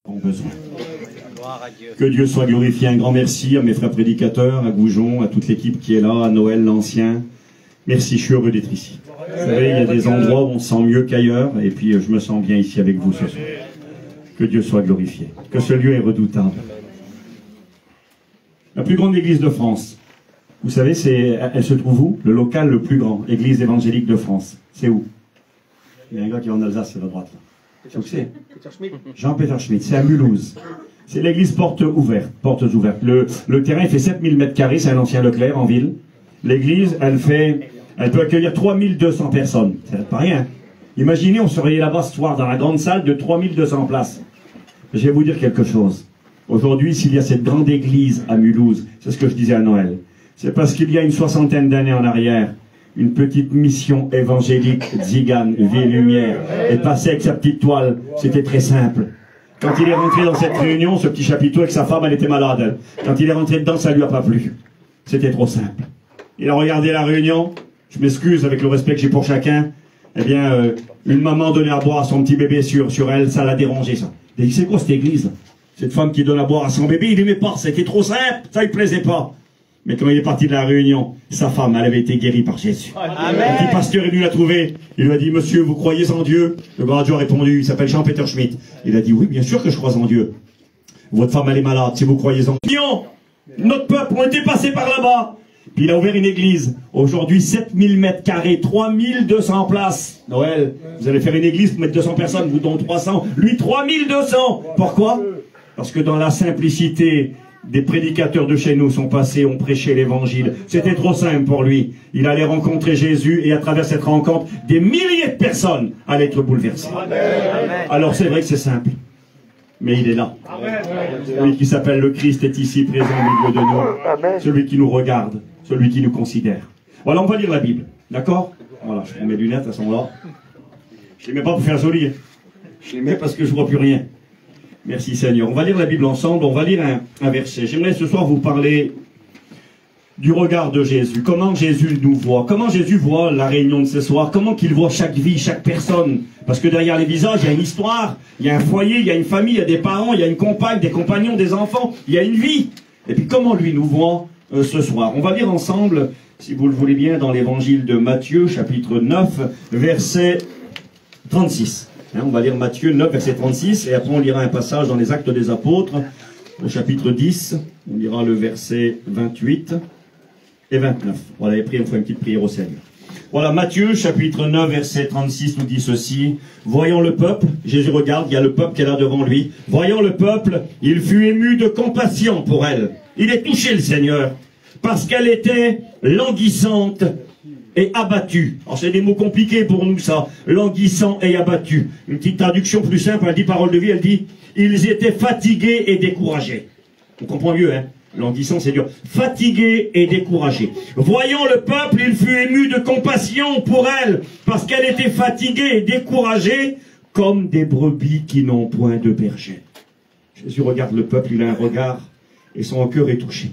ont besoin. Que Dieu soit glorifié. Un grand merci à mes frères prédicateurs, à Goujon, à toute l'équipe qui est là, à Noël l'Ancien. Merci, je suis heureux d'être ici. Vous savez, il y a des endroits où on se sent mieux qu'ailleurs, et puis je me sens bien ici avec vous ce soir. Que Dieu soit glorifié. Que ce lieu est redoutable. La plus grande église de France, vous savez, elle se trouve où? Le local le plus grand, église évangélique de France. C'est où? Il y a un gars qui est en Alsace, c'est la droite là. C'est où c'est? Jean-Peter Schmidt, c'est à Mulhouse. C'est l'église portes ouvertes. Le terrain fait 7000 m², c'est un ancien Leclerc en ville. L'église, elle peut accueillir 3200 personnes. C'est pas rien. Imaginez, on serait là-bas ce soir dans la grande salle de 3200 places. Je vais vous dire quelque chose. Aujourd'hui, s'il y a cette grande église à Mulhouse, c'est ce que je disais à Noël, c'est parce qu'il y a une 60aine d'années en arrière, une petite mission évangélique, Zigane, Vie et Lumière, est passée avec sa petite toile. C'était très simple. Quand il est rentré dans cette réunion, ce petit chapiteau avec sa femme, elle était malade. Quand il est rentré dedans, ça lui a pas plu. C'était trop simple. Il a regardé la réunion. Je m'excuse avec le respect que j'ai pour chacun. Eh bien, une maman donnait à boire à son petit bébé sur elle, ça l'a dérangé, ça. Il dit, c'est quoi cette église? Cette femme qui donne à boire à son bébé, il aimait pas. C'était trop simple. Ça, il plaisait pas. Mais quand il est parti de la réunion, sa femme, elle avait été guérie par Jésus. Amen. Le petit pasteur est venu la trouver. Il lui a dit, monsieur, vous croyez en Dieu? Le grand a répondu, il s'appelle Jean-Peter Schmidt. Il a dit, oui, bien sûr que je crois en Dieu. Votre femme, elle est malade, si vous croyez en Dieu. Notre peuple, on était passé par là-bas. Puis il a ouvert une église. Aujourd'hui, 7000 m², 3200 places. Noël, vous allez faire une église pour mettre 200 personnes, vous donnez 300. Lui, 3200. Pourquoi? Parce que dans la simplicité, des prédicateurs de chez nous sont passés, ont prêché l'évangile. C'était trop simple pour lui. Il allait rencontrer Jésus et à travers cette rencontre, des milliers de personnes allaient être bouleversées. Alors c'est vrai que c'est simple. Mais il est là. Celui qui s'appelle le Christ est ici présent au milieu de nous. Celui qui nous regarde, celui qui nous considère. Voilà, on va lire la Bible. D'accord? Voilà, je prends mes lunettes, elles sont là. Je ne les mets pas pour faire joli. Je les mets parce que je ne vois plus rien. Merci Seigneur. On va lire la Bible ensemble, on va lire un verset. J'aimerais ce soir vous parler du regard de Jésus. Comment Jésus nous voit. Comment Jésus voit la réunion de ce soir. Comment qu'il voit chaque vie, chaque personne. Parce que derrière les visages, il y a une histoire, il y a un foyer, il y a une famille, il y a des parents, il y a une compagne, des compagnons, des enfants. Il y a une vie. Et puis comment lui nous voit ce soir. On va lire ensemble, si vous le voulez bien, dans l'évangile de Matthieu, chapitre 9, verset 36. On va lire Matthieu 9, verset 36, et après on lira un passage dans les Actes des Apôtres, au chapitre 10, on lira le verset 28 et 29. Voilà, et après on fait une petite prière au Seigneur. Voilà, Matthieu, chapitre 9, verset 36, nous dit ceci. Voyant le peuple, Jésus regarde, il y a le peuple qui est là devant lui. Voyant le peuple, il fut ému de compassion pour elle. Il est touché, le Seigneur, parce qu'elle était languissante et abattu. Alors c'est des mots compliqués pour nous ça, languissant et abattu. Une petite traduction plus simple, elle dit parole de vie, elle dit ils étaient fatigués et découragés. On comprend mieux, hein? Languissant, c'est dur. Fatigués et découragés. Voyant le peuple, il fut ému de compassion pour elle, parce qu'elle était fatiguée et découragée, comme des brebis qui n'ont point de berger. Jésus regarde le peuple, il a un regard, et son cœur est touché.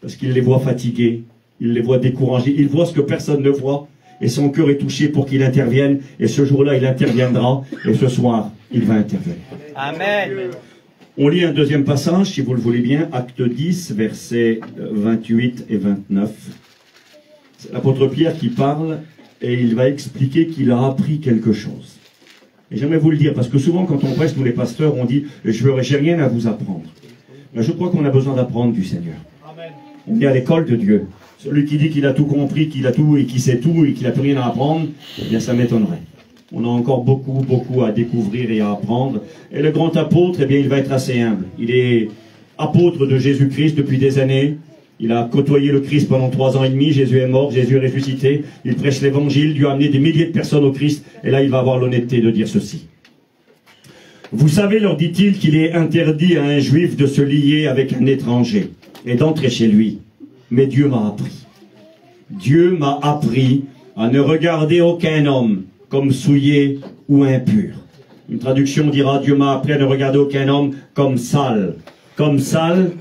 Parce qu'il les voit fatigués, il les voit découragés, il voit ce que personne ne voit, et son cœur est touché pour qu'il intervienne, et ce jour-là, il interviendra, et ce soir, il va intervenir. Amen. On lit un deuxième passage, si vous le voulez bien, Acte 10, versets 28 et 29. C'est l'apôtre Pierre qui parle, et il va expliquer qu'il a appris quelque chose. Et j'aimerais vous le dire, parce que souvent, quand on prêche, nous les pasteurs, on dit « j'ai rien à vous apprendre ». Mais je crois qu'on a besoin d'apprendre du Seigneur. Amen. On est à l'école de Dieu. Celui qui dit qu'il a tout compris, qu'il a tout et qu'il sait tout et qu'il n'a plus rien à apprendre, eh bien ça m'étonnerait. On a encore beaucoup à découvrir et à apprendre. Et le grand apôtre, eh bien il va être assez humble. Il est apôtre de Jésus-Christ depuis des années. Il a côtoyé le Christ pendant 3 ans et demi. Jésus est mort, Jésus est ressuscité. Il prêche l'évangile, Dieu a amené des milliers de personnes au Christ. Et là, il va avoir l'honnêteté de dire ceci. Vous savez, leur dit-il, qu'il est interdit à un juif de se lier avec un étranger et d'entrer chez lui. Mais Dieu m'a appris. Dieu m'a appris à ne regarder aucun homme comme souillé ou impur. Une traduction dira, Dieu m'a appris à ne regarder aucun homme comme sale. Comme sale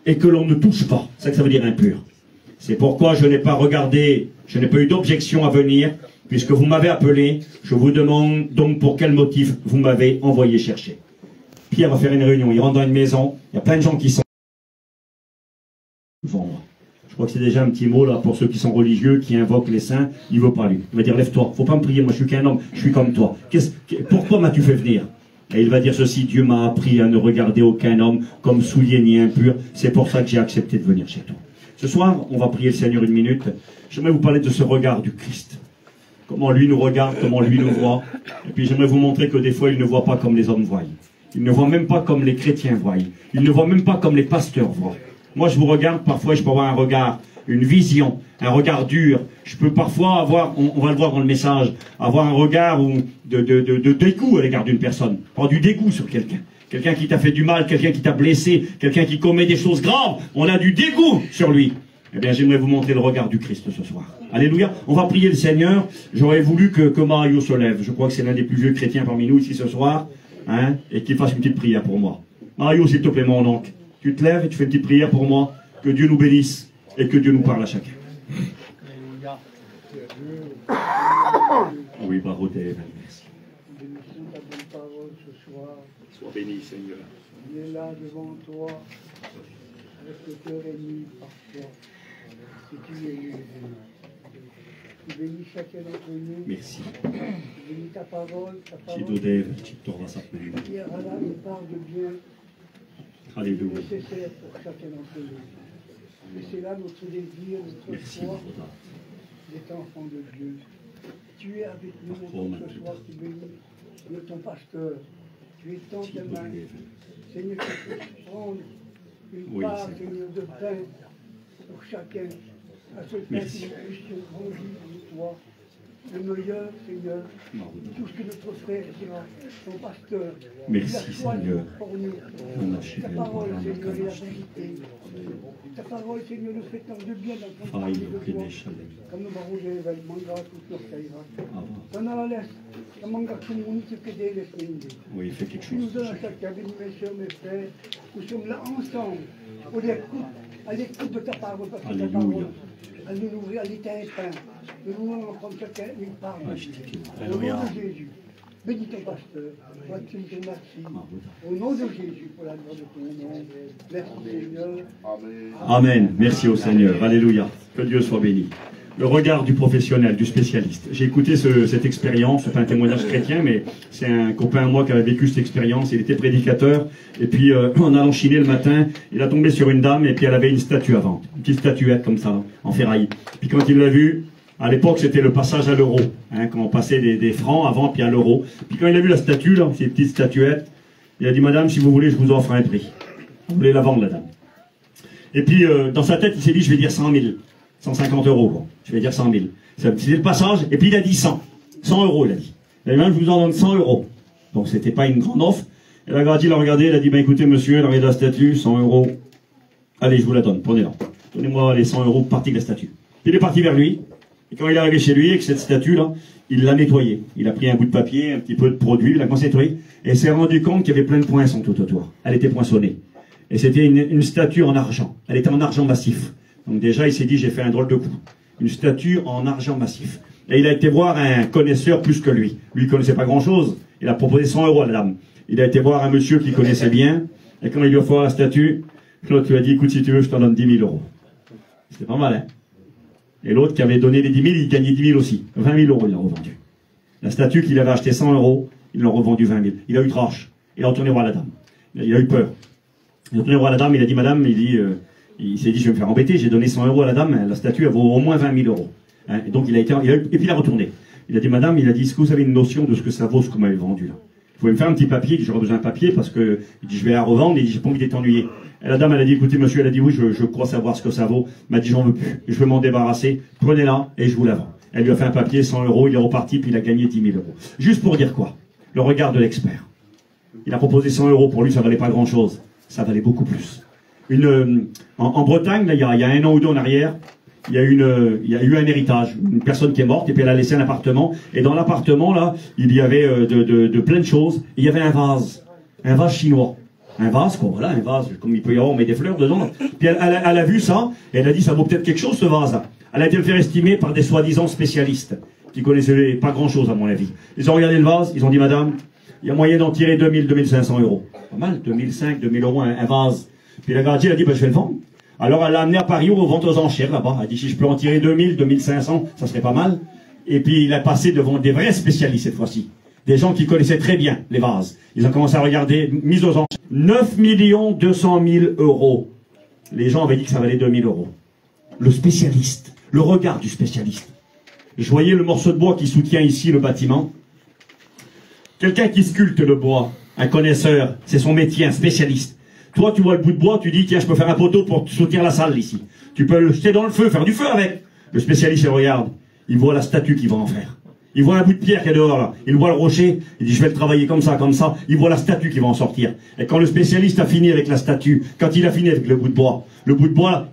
et que l'on ne touche pas. C'est ça que ça veut dire impur. C'est pourquoi je n'ai pas regardé, je n'ai pas eu d'objection à venir, puisque vous m'avez appelé. Je vous demande donc pour quel motif vous m'avez envoyé chercher. Pierre va faire une réunion, il rentre dans une maison, il y a plein de gens qui sont vendre. Je crois que c'est déjà un petit mot là pour ceux qui sont religieux, qui invoquent les saints, il veut pas lui. Il va dire lève-toi, faut pas me prier, moi je suis qu'un homme, je suis comme toi. Pourquoi m'as-tu fait venir? Et il va dire ceci, Dieu m'a appris à ne regarder aucun homme comme souillé ni impur, c'est pour ça que j'ai accepté de venir chez toi. Ce soir, on va prier le Seigneur une minute. J'aimerais vous parler de ce regard du Christ. Comment lui nous regarde, comment lui nous voit. Et puis j'aimerais vous montrer que des fois, il ne voit pas comme les hommes voient. Il ne voit même pas comme les chrétiens voient. Il ne voit même pas comme les pasteurs voient. Moi, je vous regarde, parfois, je peux avoir un regard, une vision, un regard dur. Je peux parfois avoir, on va le voir dans le message, avoir un regard de dégoût à l'égard d'une personne. Avoir du dégoût sur quelqu'un. Quelqu'un qui t'a fait du mal, quelqu'un qui t'a blessé, quelqu'un qui commet des choses graves. On a du dégoût sur lui. Eh bien, j'aimerais vous montrer le regard du Christ ce soir. Alléluia. On va prier le Seigneur. J'aurais voulu que Mario se lève. Je crois que c'est l'un des plus vieux chrétiens parmi nous ici ce soir. Hein, et qu'il fasse une petite prière pour moi. Mario, s'il te plaît, mon oncle. Tu te lèves et tu fais une petite prière pour moi. Que Dieu nous bénisse et que Dieu nous parle à chacun. Oui, bravo, Dave. Merci. Sois béni, Seigneur. Il est là devant toi, avec le cœur ému par toi. Et tu es élevé. Tu bénis chacun d'entre nous. Merci. Tu bénis ta parole, ta parole. Alléluia. Hier, Allah nous parle de bien. Alléluia. Nécessaire pour chacun d'entre nous. Et c'est là notre désir, notre foi d'être enfant de Dieu. Tu es avec nous ce soir, tu bénis ton pasteur. Tu es dans tes mains. Seigneur, tu peux prendre une part, Seigneur, de pain pour chacun. À ce pain que nous puissions grandir en toi. Le meilleur, Seigneur, tout ce que notre frère dira, son pasteur, merci, il a choisi Seigneur. pour nous. Ta parole, Seigneur, est la vérité. Ta parole, Seigneur, nous fait tant de bien dans ton parler de toi. Comme nous avons dit, avec manga, tout leur caïra. Quand on laisse, la manga, tout le monde se fait des laisses. Oui, fais quelque Tu nous chose. donnes à chacun, mes soeurs, mes frères, nous sommes là ensemble, à l'écoute de ta parole, parce que ta parole, elle nous nourrit, elle est un pain. Nous voulons en prendre chacun une part. Au nom de Jésus, bénis ton pasteur, toi tu te remercies. Au nom de Jésus, pour la gloire de ton nom. Merci Seigneur. Amen. Merci au Seigneur. Alléluia. Que Dieu soit béni. Le regard du professionnel, du spécialiste. J'ai écouté cette expérience, c'est pas un témoignage chrétien, mais c'est un copain à moi qui avait vécu cette expérience. Il était prédicateur, et puis en allant chiner le matin, il a tombé sur une dame, et puis elle avait une statue à vendre. Une petite statuette comme ça, en ferraille. Puis quand il l'a vue, à l'époque, c'était le passage à l'euro, hein, quand on passait des francs avant, puis à l'euro. Puis quand il a vu la statue, là, ces petites statuettes, il a dit, madame, si vous voulez, je vous offre un prix. Vous voulez la vendre, la dame. Et puis, dans sa tête, il s'est dit, je vais dire 100 000, 150 euros, quoi. Je vais dire 100 000. C'était le passage, et puis il a dit 100. 100 euros, il a dit. Il a dit, même, je vous en donne 100 euros. Donc, c'était pas une grande offre. Et la Grady l'a regardé, il a dit, ben écoutez, monsieur, il a regardé la statue, 100 euros. Allez, je vous la donne, prenez-la. Donnez-moi les 100 euros, partie de la statue. Puis il est parti vers lui. Et quand il est arrivé chez lui, avec cette statue-là, il l'a nettoyée. Il a pris un bout de papier, un petit peu de produit, il a commencé à nettoyer, et s'est rendu compte qu'il y avait plein de poinçons tout autour. Elle était poinçonnée. Et c'était une statue en argent. Elle était en argent massif. Donc déjà, il s'est dit, j'ai fait un drôle de coup. Une statue en argent massif. Et il a été voir un connaisseur plus que lui. Lui, il connaissait pas grand-chose. Il a proposé 100 euros à la dame. Il a été voir un monsieur qui connaissait bien, et quand il lui a offert la statue, l'autre lui a dit, écoute, si tu veux, je t'en donne 10 000 euros. C'était pas mal, hein. Et l'autre qui avait donné les 10 000, il gagnait 10 000 aussi. 20 000 euros, il l'a revendu. La statue qu'il avait acheté 100 euros, il l'a revendu 20 000. Il a eu trache. Il a retourné voir la dame. Il a eu peur. Il est retourné voir la dame, il a dit, madame, il s'est dit, je vais me faire embêter, j'ai donné 100 euros à la dame, la statue, elle vaut au moins 20 000 euros. Hein, et donc, et puis il a retourné. Il a dit, madame, il a dit, est-ce que vous avez une notion de ce que ça vaut, ce que vous m'avez vendu, là? Vous pouvez me faire un petit papier, il dit, j'aurais besoin d'un papier, parce que, il dit, je vais la revendre, il dit, j'ai pas envie d'être ennuyé. Et la dame, elle a dit, écoutez, monsieur, elle a dit, oui, je crois savoir ce que ça vaut. Elle m'a dit, j'en veux plus. Je veux m'en débarrasser. Prenez-la, et je vous la vends. Elle lui a fait un papier, 100 euros, il est reparti, puis il a gagné 10 000 euros. Juste pour dire quoi? Le regard de l'expert. Il a proposé 100 euros, pour lui, ça valait pas grand chose. Ça valait beaucoup plus. En Bretagne, là, il y a un an ou deux en arrière, il y a eu un héritage, une personne qui est morte, et puis elle a laissé un appartement, et dans l'appartement, là, il y avait de plein de choses, il y avait un vase chinois. Un vase, quoi, voilà, un vase, comme il peut y avoir, on met des fleurs dedans. Puis elle a vu ça, et elle a dit, ça vaut peut-être quelque chose, ce vase-là. Elle a été le faire estimer par des soi-disant spécialistes, qui connaissaient pas grand-chose, à mon avis. Ils ont regardé le vase, ils ont dit, madame, il y a moyen d'en tirer 2000, 2500 euros. Pas mal, 2005, 2000 euros un vase. Puis la gardienne a dit, bah, je vais le vendre. Alors elle l'a amené à Paris aux ventes aux enchères là-bas. Elle a dit, si je peux en tirer 2000, 2500, ça serait pas mal. Et puis il a passé devant des vrais spécialistes cette fois-ci. Des gens qui connaissaient très bien les vases. Ils ont commencé à regarder, mise aux enchères. 9 200 000 euros. Les gens avaient dit que ça valait 2000 euros. Le spécialiste, le regard du spécialiste. Je voyais le morceau de bois qui soutient ici le bâtiment. Quelqu'un qui sculpte le bois, un connaisseur, c'est son métier, un spécialiste. Toi, tu vois le bout de bois, tu dis, tiens, je peux faire un poteau pour soutenir la salle ici. Tu peux le jeter dans le feu, faire du feu avec. Le spécialiste, il regarde. Il voit la statue qu'il va en faire. Il voit un bout de pierre qui est dehors là. Il voit le rocher. Il dit, je vais le travailler comme ça, comme ça. Il voit la statue qui va en sortir. Et quand le spécialiste a fini avec la statue, quand il a fini avec le bout de bois,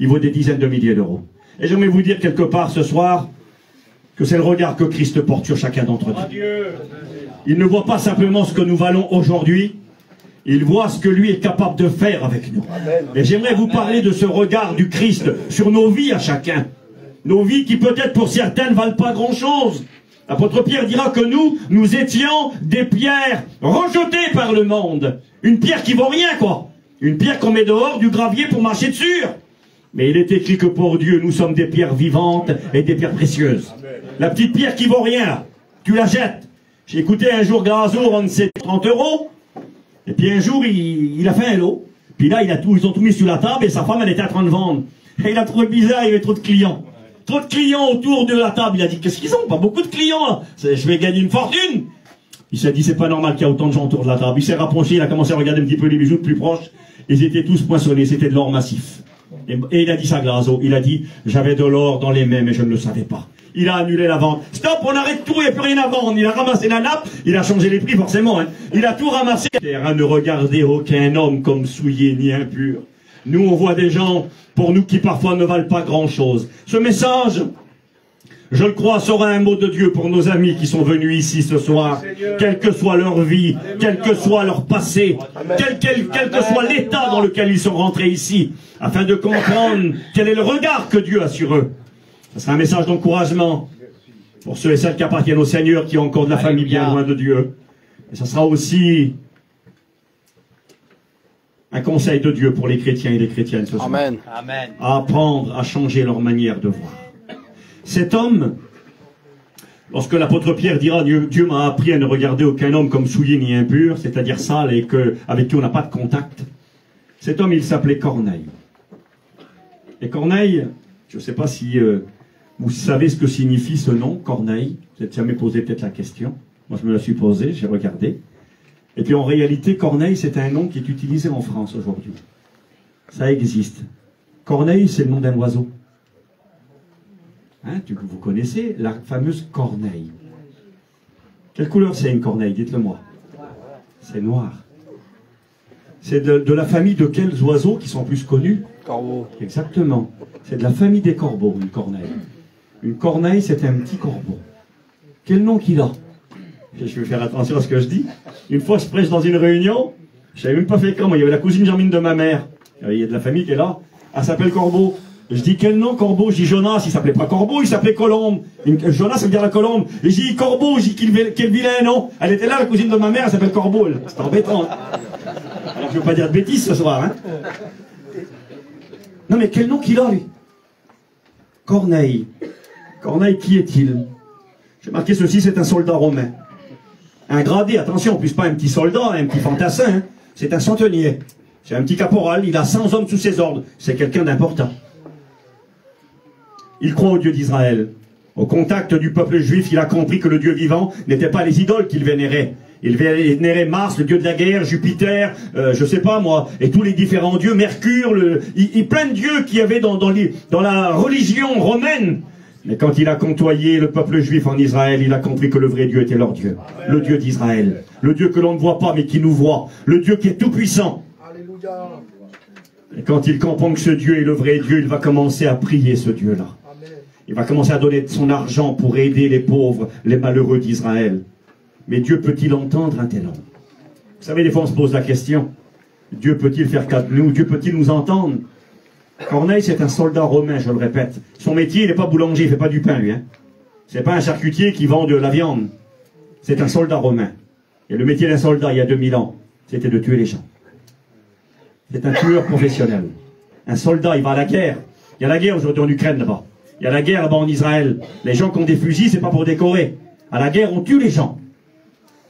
il vaut des dizaines de milliers d'euros. Et j'aimerais vous dire quelque part ce soir que c'est le regard que Christ porte sur chacun d'entre nous. Il ne voit pas simplement ce que nous valons aujourd'hui, il voit ce que lui est capable de faire avec nous. Et j'aimerais vous parler de ce regard du Christ sur nos vies à chacun. Nos vies qui peut-être pour certains ne valent pas grand-chose. L'apôtre Pierre dira que nous étions des pierres rejetées par le monde. Une pierre qui vaut rien, quoi. Une pierre qu'on met dehors du gravier pour marcher dessus. Mais il est écrit que pour Dieu, nous sommes des pierres vivantes et des pierres précieuses. La petite pierre qui vaut rien, là, tu la jettes. J'ai écouté un jour Gazo vendre ses 30 euros. Et puis un jour, il a fait un lot. Puis là, ils ont tout mis sur la table et sa femme, elle était en train de vendre. Et il a trouvé bizarre, il y avait trop de clients. Trop de clients autour de la table. Il a dit, qu'est-ce qu'ils ont? Pas beaucoup de clients, là. Je vais gagner une fortune. Il s'est dit, c'est pas normal qu'il y a autant de gens autour de la table. Il s'est rapproché, il a commencé à regarder un petit peu les bijoux de plus proches. Ils étaient tous poinçonnés, c'était de l'or massif. Et il a dit ça à Gazo. Il a dit, j'avais de l'or dans les mains, mais je ne le savais pas. Il a annulé la vente. Stop, on arrête tout, il n'y a plus rien à vendre. Il a ramassé la nappe, il a changé les prix forcément. Hein. Il a tout ramassé. Ne regardez aucun homme comme souillé ni impur. Nous, on voit des gens, pour nous, qui parfois ne valent pas grand-chose. Ce message, je le crois, sera un mot de Dieu pour nos amis qui sont venus ici ce soir. Quelle que soit leur vie, quel que soit leur passé, quel que soit l'état dans lequel ils sont rentrés ici, afin de comprendre quel est le regard que Dieu a sur eux. Ce sera un message d'encouragement pour ceux et celles qui appartiennent au Seigneur, qui ont encore de la famille bien loin de Dieu. Et ce sera aussi un conseil de Dieu pour les chrétiens et les chrétiennes ce soir. Amen. À apprendre à changer leur manière de voir. Cet homme, lorsque l'apôtre Pierre dira Dieu m'a appris à ne regarder aucun homme comme souillé ni impur, c'est-à-dire sale et avec qui on n'a pas de contact, cet homme il s'appelait Corneille. Et Corneille, je ne sais pas si vous savez ce que signifie ce nom, Corneille. Vous n'êtes jamais posé peut-être la question. Moi, je me la suis posée, j'ai regardé. Et puis, en réalité, Corneille, c'est un nom qui est utilisé en France aujourd'hui. Ça existe. Corneille, c'est le nom d'un oiseau. Hein, vous connaissez la fameuse corneille. Quelle couleur c'est une corneille? Dites-le moi. C'est noir. C'est de la famille de quels oiseaux qui sont plus connus? Corbeau. Exactement. C'est de la famille des corbeaux, une corneille. Une corneille, c'est un petit corbeau. Quel nom qu'il a? Je vais faire attention à ce que je dis. Une fois, je prêche dans une réunion. Je savais même pas fait comment. Il y avait la cousine germaine de ma mère. Il y a de la famille qui est là. Elle s'appelle Corbeau. Je dis, quel nom, Corbeau? Je dis, Jonas. Il s'appelait pas Corbeau, il s'appelait Colombe. Jonas, ça veut dire la colombe. Et je dis, Corbeau. Je dis, quel vilain nom. Elle était là, la cousine de ma mère. Elle s'appelle Corbeau. C'est embêtant. Alors, je veux pas dire de bêtises ce soir, hein. Non, mais quel nom qu'il a, lui? Corneille. Corneille, qui est-il? J'ai marqué ceci, c'est un soldat romain. Un gradé, attention, plus pas un petit soldat, un petit fantassin, hein. C'est un centenier. C'est un petit caporal, il a 100 hommes sous ses ordres. C'est quelqu'un d'important. Il croit au Dieu d'Israël. Au contact du peuple juif, il a compris que le Dieu vivant n'était pas les idoles qu'il vénérait. Il vénérait Mars, le dieu de la guerre, Jupiter, je sais pas moi, et tous les différents dieux, Mercure, plein de dieux qu'il y avait dans la religion romaine. Mais quand il a côtoyé le peuple juif en Israël, il a compris que le vrai Dieu était leur Dieu. Le Dieu d'Israël. Le Dieu que l'on ne voit pas mais qui nous voit. Le Dieu qui est tout puissant. Et quand il comprend que ce Dieu est le vrai Dieu, il va commencer à prier ce Dieu-là. Il va commencer à donner son argent pour aider les pauvres, les malheureux d'Israël. Mais Dieu peut-il entendre un tel homme? Vous savez, des fois on se pose la question. Dieu peut-il faire cas de nous? Dieu peut-il nous entendre? Corneille, c'est un soldat romain, je le répète. Son métier, il n'est pas boulanger, il ne fait pas du pain, lui. Hein. C'est pas un charcutier qui vend de la viande. C'est un soldat romain. Et le métier d'un soldat, il y a 2000 ans, c'était de tuer les gens. C'est un tueur professionnel. Un soldat, il va à la guerre. Il y a la guerre aujourd'hui en Ukraine là-bas. Il y a la guerre là-bas en Israël. Les gens qui ont des fusils, c'est pas pour décorer. À la guerre, on tue les gens.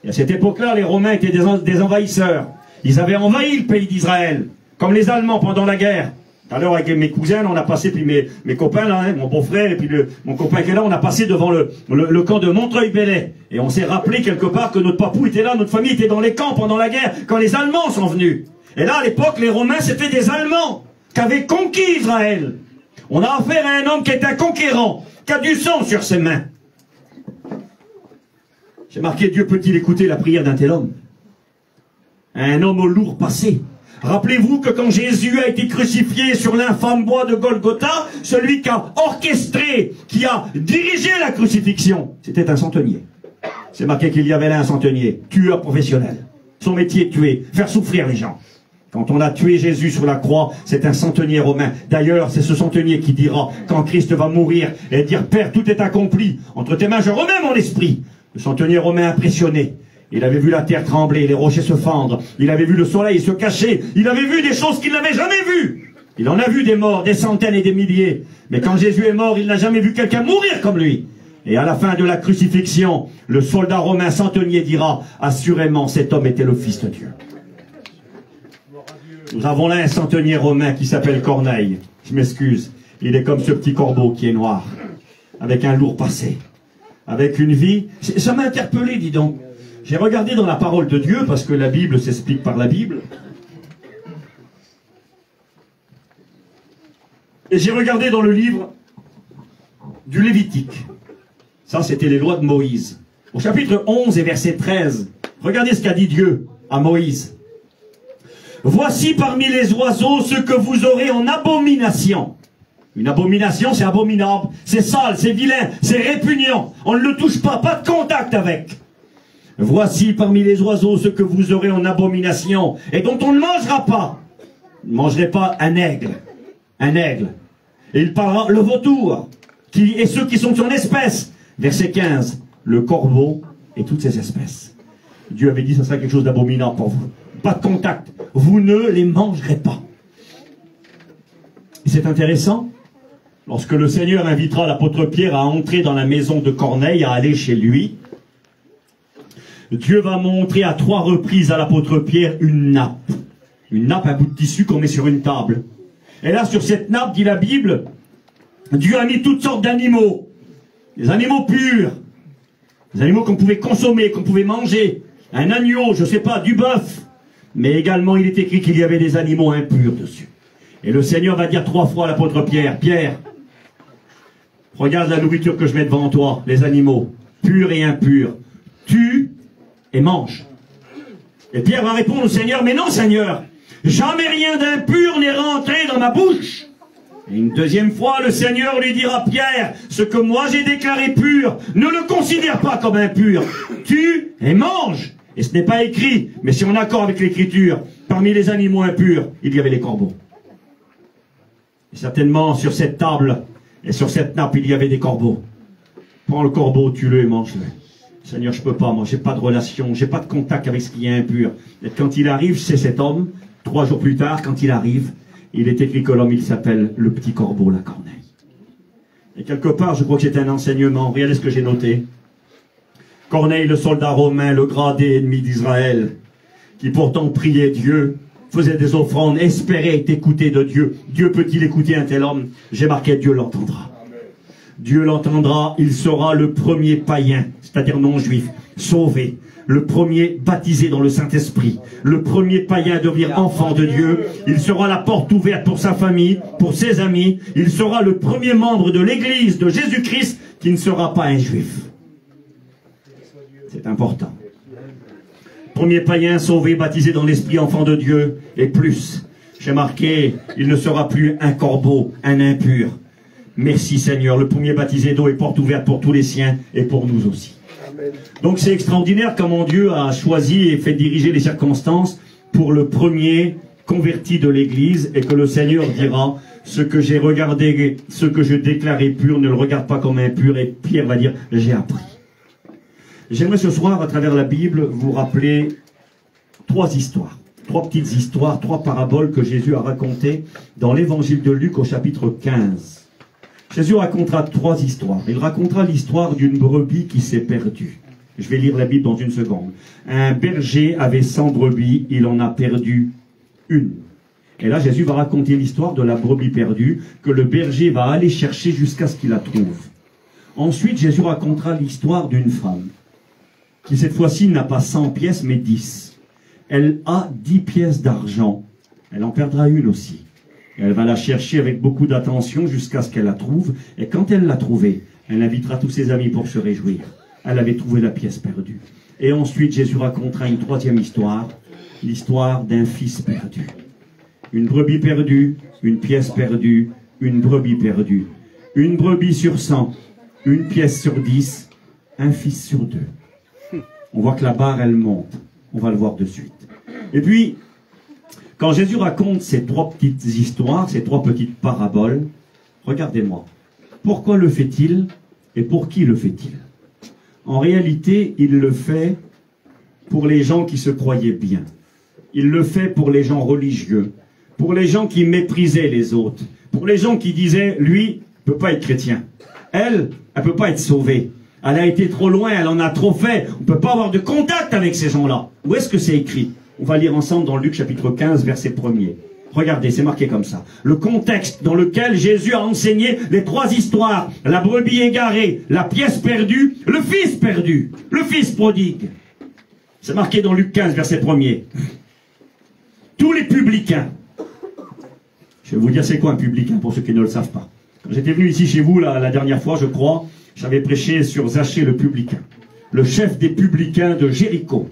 Et à cette époque-là, les Romains étaient des envahisseurs. Ils avaient envahi le pays d'Israël, comme les Allemands pendant la guerre. Tout à l'heure, avec mes cousins, on a passé, puis mes copains, là, hein, mon beau-frère, et puis mon copain qui est là, on a passé devant le camp de Montreuil-Bellay. Et on s'est rappelé quelque part que notre papou était là, notre famille était dans les camps pendant la guerre, quand les Allemands sont venus. Et là, à l'époque, les Romains, c'était des Allemands qui avaient conquis Israël. On a affaire à un homme qui est un conquérant, qui a du sang sur ses mains. J'ai marqué, Dieu peut-il écouter la prière d'un tel homme? Un homme au lourd passé. Rappelez-vous que quand Jésus a été crucifié sur l'infâme bois de Golgotha, celui qui a orchestré, qui a dirigé la crucifixion, c'était un centenier. C'est marqué qu'il y avait là un centenier, tueur professionnel. Son métier est tuer, faire souffrir les gens. Quand on a tué Jésus sur la croix, c'est un centenier romain. D'ailleurs, c'est ce centenier qui dira, quand Christ va mourir, et dire, Père, tout est accompli. Entre tes mains, je remets mon esprit. Le centenier romain impressionné. Il avait vu la terre trembler, les rochers se fendre. Il avait vu le soleil se cacher. Il avait vu des choses qu'il n'avait jamais vues. Il en a vu des morts, des centaines et des milliers. Mais quand Jésus est mort, il n'a jamais vu quelqu'un mourir comme lui. Et à la fin de la crucifixion, le soldat romain centenier dira, assurément, cet homme était le Fils de Dieu. Nous avons là un centenier romain qui s'appelle Corneille. Je m'excuse. Il est comme ce petit corbeau qui est noir, avec un lourd passé, avec une vie. Ça m'a interpellé, dis donc. J'ai regardé dans la parole de Dieu, parce que la Bible s'explique par la Bible. Et j'ai regardé dans le livre du Lévitique. Ça, c'était les lois de Moïse. Au chapitre 11 et verset 13, regardez ce qu'a dit Dieu à Moïse. Voici parmi les oiseaux ce que vous aurez en abomination. Une abomination, c'est abominable, c'est sale, c'est vilain, c'est répugnant. On ne le touche pas, pas de contact avec. Voici parmi les oiseaux ce que vous aurez en abomination et dont on ne mangera pas. Vous ne mangerez pas un aigle. Un aigle. Et il parlera le vautour, et ceux qui sont de son espèce. Verset 15. Le corbeau et toutes ses espèces. Dieu avait dit que ce serait quelque chose d'abominable pour vous. Pas de contact. Vous ne les mangerez pas. Et c'est intéressant. Lorsque le Seigneur invitera l'apôtre Pierre à entrer dans la maison de Corneille, à aller chez lui, Dieu va montrer à 3 reprises à l'apôtre Pierre une nappe. Une nappe, un bout de tissu qu'on met sur une table. Et là, sur cette nappe, dit la Bible, Dieu a mis toutes sortes d'animaux. Des animaux purs. Des animaux qu'on pouvait consommer, qu'on pouvait manger. Un agneau, je sais pas, du bœuf. Mais également, il est écrit qu'il y avait des animaux impurs dessus. Et le Seigneur va dire 3 fois à l'apôtre Pierre, Pierre, regarde la nourriture que je mets devant toi, les animaux, purs et impurs. Tue et mange. Et Pierre va répondre au Seigneur, mais non Seigneur, jamais rien d'impur n'est rentré dans ma bouche. Et une deuxième fois, le Seigneur lui dira, Pierre, ce que moi j'ai déclaré pur, ne le considère pas comme impur. Tue et mange. Et ce n'est pas écrit, mais c'est en accord avec l'écriture. Parmi les animaux impurs, il y avait les corbeaux. Et certainement, sur cette table et sur cette nappe, il y avait des corbeaux. Prends le corbeau, tue-le et mange-le. Seigneur, je peux pas, moi, j'ai pas de relation, j'ai pas de contact avec ce qui est impur. Et quand il arrive, c'est cet homme, 3 jours plus tard, quand il arrive, il est écrit que l'homme, il s'appelle le petit corbeau, la Corneille. Et quelque part, je crois que c'est un enseignement. Regardez ce que j'ai noté. Corneille, le soldat romain, le gradé ennemi d'Israël, qui pourtant priait Dieu, faisait des offrandes, espérait être écouté de Dieu. Dieu peut-il écouter un tel homme? J'ai marqué, Dieu l'entendra. Dieu l'entendra, il sera le premier païen, c'est-à-dire non-juif, sauvé. Le premier baptisé dans le Saint-Esprit. Le premier païen à devenir enfant de Dieu. Il sera la porte ouverte pour sa famille, pour ses amis. Il sera le premier membre de l'Église de Jésus-Christ qui ne sera pas un juif. C'est important. Premier païen sauvé, baptisé dans l'Esprit, enfant de Dieu, et plus. J'ai marqué, il ne sera plus un corbeau, un impur. Merci Seigneur, le premier baptisé d'eau est porte ouverte pour tous les siens et pour nous aussi. Amen. Donc c'est extraordinaire comment Dieu a choisi et fait diriger les circonstances pour le premier converti de l'Église et que le Seigneur dira, ce que j'ai regardé, ce que je déclarais pur, ne le regarde pas comme impur, et Pierre va dire, j'ai appris. J'aimerais ce soir, à travers la Bible, vous rappeler trois histoires. Trois petites histoires, trois paraboles que Jésus a racontées dans l'évangile de Luc au chapitre 15. Jésus racontera trois histoires. Il racontera l'histoire d'une brebis qui s'est perdue. Je vais lire la Bible dans une seconde. Un berger avait 100 brebis, il en a perdu une. Et là, Jésus va raconter l'histoire de la brebis perdue, que le berger va aller chercher jusqu'à ce qu'il la trouve. Ensuite, Jésus racontera l'histoire d'une femme, qui cette fois-ci n'a pas 100 pièces, mais 10. Elle a 10 pièces d'argent. Elle en perdra une aussi. Et elle va la chercher avec beaucoup d'attention jusqu'à ce qu'elle la trouve. Et quand elle l'a trouvée, elle invitera tous ses amis pour se réjouir. Elle avait trouvé la pièce perdue. Et ensuite, Jésus racontera une troisième histoire, l'histoire d'un fils perdu. Une brebis perdue, une pièce perdue, une brebis perdue. Une brebis sur 100, une pièce sur 10, un fils sur 2. On voit que la barre, elle monte. On va le voir de suite. Et puis, quand Jésus raconte ces trois petites histoires, ces trois petites paraboles, regardez-moi. Pourquoi le fait-il et pour qui le fait-il? En réalité, il le fait pour les gens qui se croyaient bien. Il le fait pour les gens religieux, pour les gens qui méprisaient les autres, pour les gens qui disaient, lui, ne peut pas être chrétien. Elle peut pas être sauvée. Elle a été trop loin, elle en a trop fait. On ne peut pas avoir de contact avec ces gens-là. Où est-ce que c'est écrit? On va lire ensemble dans Luc chapitre 15, verset 1er. Regardez, c'est marqué comme ça. Le contexte dans lequel Jésus a enseigné les trois histoires. La brebis égarée, la pièce perdue, le fils perdu, le fils prodigue. C'est marqué dans Luc 15, verset 1er. Tous les publicains. Je vais vous dire c'est quoi un publicain pour ceux qui ne le savent pas. Quand j'étais venu ici chez vous la dernière fois, je crois, j'avais prêché sur Zachée le publicain. Le chef des publicains de Jéricho.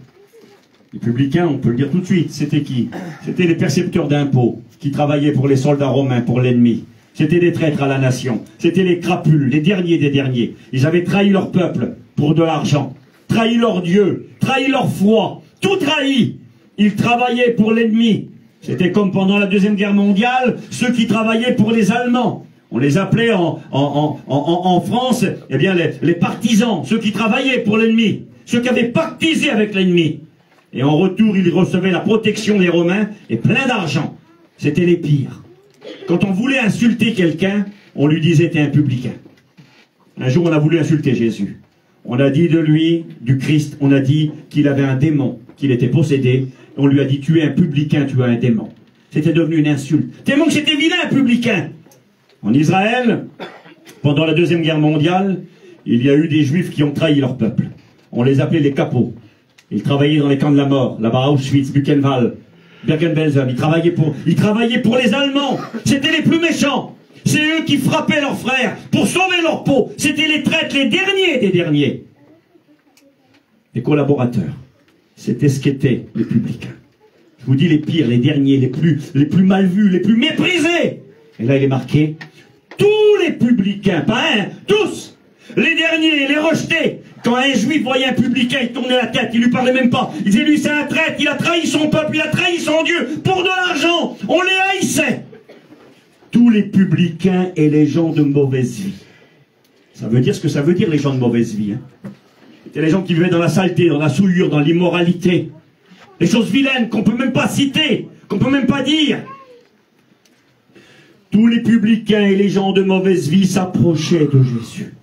Les publicains, on peut le dire tout de suite, c'était qui? C'était les percepteurs d'impôts, qui travaillaient pour les soldats romains, pour l'ennemi. C'était des traîtres à la nation. C'était les crapules, les derniers des derniers. Ils avaient trahi leur peuple pour de l'argent, trahi leur Dieu, trahi leur foi, tout trahi. Ils travaillaient pour l'ennemi. C'était comme pendant la Deuxième Guerre mondiale, ceux qui travaillaient pour les Allemands. On les appelait en France, eh bien, les partisans, ceux qui travaillaient pour l'ennemi, ceux qui avaient pactisé avec l'ennemi. Et en retour, ils recevaient la protection des Romains et plein d'argent. C'était les pires. Quand on voulait insulter quelqu'un, on lui disait t'es un publicain. Un jour, on a voulu insulter Jésus. On a dit de lui, du Christ, on a dit qu'il avait un démon, qu'il était possédé. On lui a dit tu es un publicain, tu es un démon. C'était devenu une insulte. Tellement que c'était vilain, un publicain. En Israël, pendant la Deuxième Guerre mondiale, il y a eu des Juifs qui ont trahi leur peuple. On les appelait les capots. Ils travaillaient dans les camps de la mort, là-bas à Auschwitz, Buchenwald, Bergen-Belsen. Ils travaillaient pour les Allemands. C'était les plus méchants. C'est eux qui frappaient leurs frères pour sauver leur peau. C'était les traîtres, les derniers des derniers. Les collaborateurs. C'était ce qu'étaient les publicains. Je vous dis les pires, les derniers, les plus mal vus, les plus méprisés. Et là il est marqué, tous les publicains, pas un, tous, les derniers, les rejetés. Quand un juif voyait un publicain, il tournait la tête, il lui parlait même pas. Il disait lui c'est un traître, il a trahi son peuple, il a trahi son Dieu pour de l'argent. On les haïssait. Tous les publicains et les gens de mauvaise vie. Ça veut dire ce que ça veut dire les gens de mauvaise vie. Hein. C'était les gens qui vivaient dans la saleté, dans la souillure, dans l'immoralité. Les choses vilaines qu'on peut même pas citer, qu'on peut même pas dire. Tous les publicains et les gens de mauvaise vie s'approchaient de Jésus.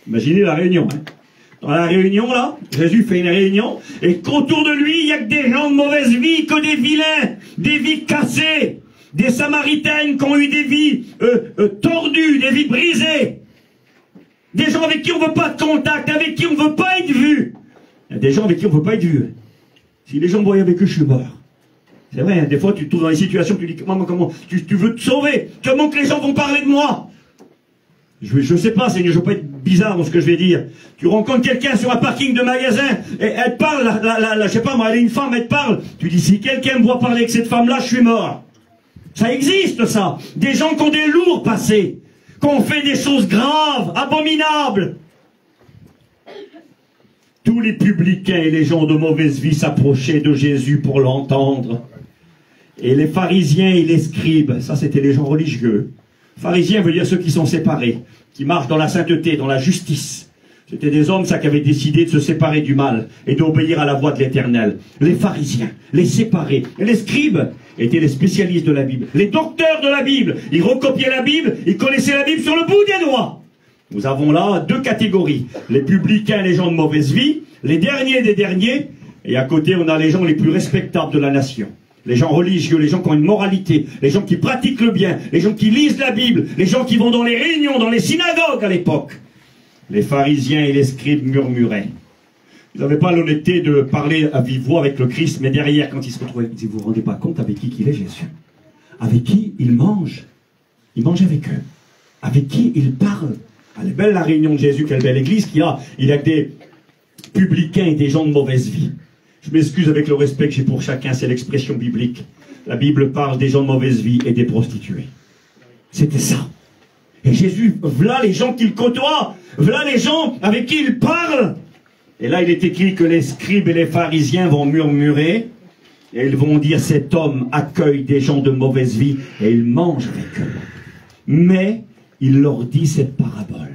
Imaginez la réunion. Hein. Dans la réunion, là, Jésus fait une réunion, et qu'autour de lui, il n'y a que des gens de mauvaise vie, que des vilains, des vies cassées, des samaritaines qui ont eu des vies tordues, des vies brisées, des gens avec qui on ne veut pas de contact, avec qui on ne veut pas être vu. Il y a des gens avec qui on ne veut pas être vu. Si les gens me voient avec eux, je suis mort. C'est vrai, hein, des fois tu te trouves dans des situations, tu dis, comment tu veux te sauver, comment que les gens vont parler de moi? Je sais pas, Seigneur, je veux pas être bizarre dans ce que je vais dire. Tu rencontres quelqu'un sur un parking de magasin, et elle te parle, je sais pas moi, elle est une femme, elle te parle. Tu dis, si quelqu'un me voit parler avec cette femme-là, je suis mort. Ça existe, ça. Des gens qui ont des lourds passés, qui ont fait des choses graves, abominables. Tous les publicains et les gens de mauvaise vie s'approchaient de Jésus pour l'entendre. Et les pharisiens et les scribes, ça c'était les gens religieux. Pharisiens veut dire ceux qui sont séparés, qui marchent dans la sainteté, dans la justice. C'était des hommes, ça, qui avaient décidé de se séparer du mal et d'obéir à la voix de l'Éternel. Les pharisiens, les séparés, les scribes étaient les spécialistes de la Bible, les docteurs de la Bible. Ils recopiaient la Bible, ils connaissaient la Bible sur le bout des doigts. Nous avons là deux catégories, les publicains, les gens de mauvaise vie, les derniers des derniers, et à côté on a les gens les plus respectables de la nation. Les gens religieux, les gens qui ont une moralité, les gens qui pratiquent le bien, les gens qui lisent la Bible, les gens qui vont dans les réunions, dans les synagogues à l'époque. Les pharisiens et les scribes murmuraient. Ils n'avaient pas l'honnêteté de parler à vive voix avec le Christ, mais derrière, quand ils se retrouvaient, ils disaient, vous vous rendez pas compte avec qui qu'il est, Jésus? Avec qui il mange? Il mange avec eux. Avec qui il parle? Elle est belle la réunion de Jésus, quelle belle église qu'il a. Il a que des publicains et des gens de mauvaise vie. Je m'excuse avec le respect que j'ai pour chacun, c'est l'expression biblique. La Bible parle des gens de mauvaise vie et des prostituées. C'était ça. Et Jésus, voilà les gens qu'il côtoie, voilà les gens avec qui il parle. Et là, il est écrit que les scribes et les pharisiens vont murmurer, et ils vont dire, cet homme accueille des gens de mauvaise vie, et il mange avec eux. Mais, il leur dit cette parabole.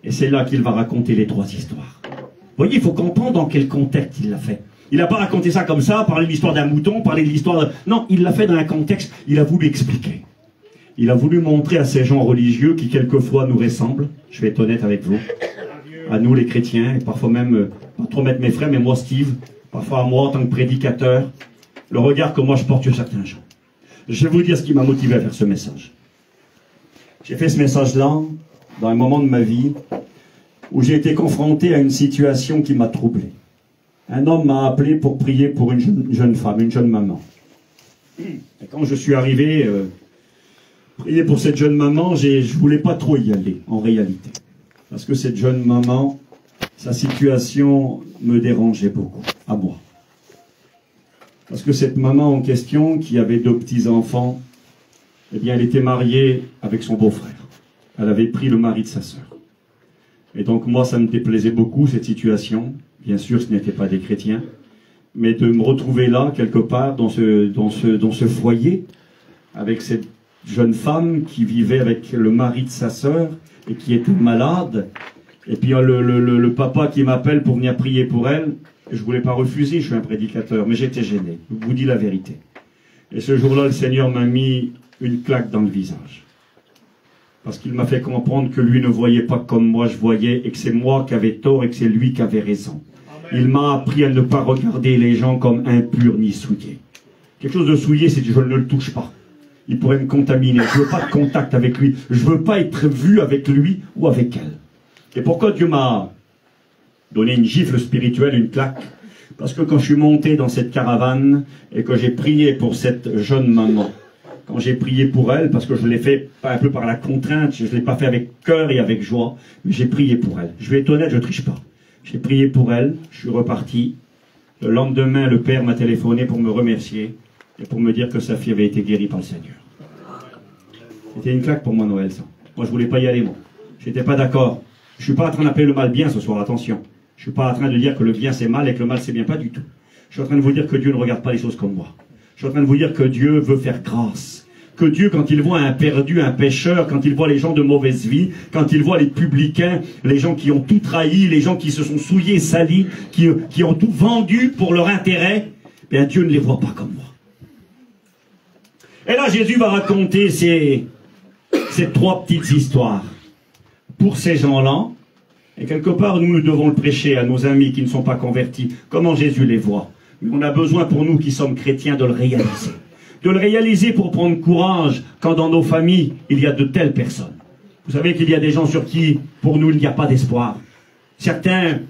Et c'est là qu'il va raconter les trois histoires. Vous voyez, il faut comprendre dans quel contexte il l'a fait. Il n'a pas raconté ça comme ça, parler de l'histoire d'un mouton, parler de l'histoire de... Non, il l'a fait dans un contexte, il a voulu expliquer. Il a voulu montrer à ces gens religieux qui quelquefois nous ressemblent, je vais être honnête avec vous, à nous les chrétiens, et parfois même, pas trop mettre mes frères, mais moi Steve, parfois à moi en tant que prédicateur, le regard que moi je porte sur certains gens. Je vais vous dire ce qui m'a motivé à faire ce message. J'ai fait ce message-là dans un moment de ma vie où j'ai été confronté à une situation qui m'a troublé. Un homme m'a appelé pour prier pour une jeune femme, une jeune maman. Et quand je suis arrivé... prier pour cette jeune maman, je voulais pas trop y aller, en réalité. Parce que cette jeune maman, sa situation me dérangeait beaucoup, à moi. Parce que cette maman en question, qui avait 2 petits-enfants, eh bien, elle était mariée avec son beau-frère. Elle avait pris le mari de sa sœur. Et donc, moi, ça me déplaisait beaucoup, cette situation. Bien sûr, ce n'étaient pas des chrétiens. Mais de me retrouver là, quelque part, dans ce foyer, avec cette jeune femme qui vivait avec le mari de sa sœur et qui était malade, et puis le papa qui m'appelle pour venir prier pour elle, je voulais pas refuser, je suis un prédicateur, mais j'étais gêné, je vous dis la vérité. Et ce jour-là, le Seigneur m'a mis une claque dans le visage. Parce qu'il m'a fait comprendre que lui ne voyait pas comme moi je voyais, et que c'est moi qui avais tort et que c'est lui qui avait raison. Il m'a appris à ne pas regarder les gens comme impurs ni souillés. Quelque chose de souillé, c'est que je ne le touche pas. Il pourrait me contaminer. Je ne veux pas de contact avec lui. Je ne veux pas être vu avec lui ou avec elle. Et pourquoi Dieu m'a donné une gifle spirituelle, une claque? Parce que quand je suis monté dans cette caravane et que j'ai prié pour cette jeune maman, quand j'ai prié pour elle, parce que je l'ai fait un peu par la contrainte, je ne l'ai pas fait avec cœur et avec joie, mais j'ai prié pour elle. Je vais être honnête, je ne triche pas. J'ai prié pour elle, je suis reparti. Le lendemain, le père m'a téléphoné pour me remercier et pour me dire que sa fille avait été guérie par le Seigneur. C'était une claque pour moi, Noël, ça. Moi, je voulais pas y aller, moi. J'étais pas d'accord. Je suis pas en train d'appeler le mal bien ce soir, attention. Je suis pas en train de dire que le bien c'est mal et que le mal c'est bien, pas du tout. Je suis en train de vous dire que Dieu ne regarde pas les choses comme moi. Je suis en train de vous dire que Dieu veut faire grâce. Que Dieu, quand il voit un perdu, un pécheur, quand il voit les gens de mauvaise vie, quand il voit les publicains, les gens qui ont tout trahi, les gens qui se sont souillés, salis, qui ont tout vendu pour leur intérêt, bien Dieu ne les voit pas comme moi. Et là, Jésus va raconter ces 3 petites histoires pour ces gens-là. Et quelque part, nous devons le prêcher à nos amis qui ne sont pas convertis. Comment Jésus les voit? Mais on a besoin, pour nous qui sommes chrétiens, de le réaliser. De le réaliser pour prendre courage quand dans nos familles, il y a de telles personnes. Vous savez qu'il y a des gens sur qui, pour nous, il n'y a pas d'espoir. Certaines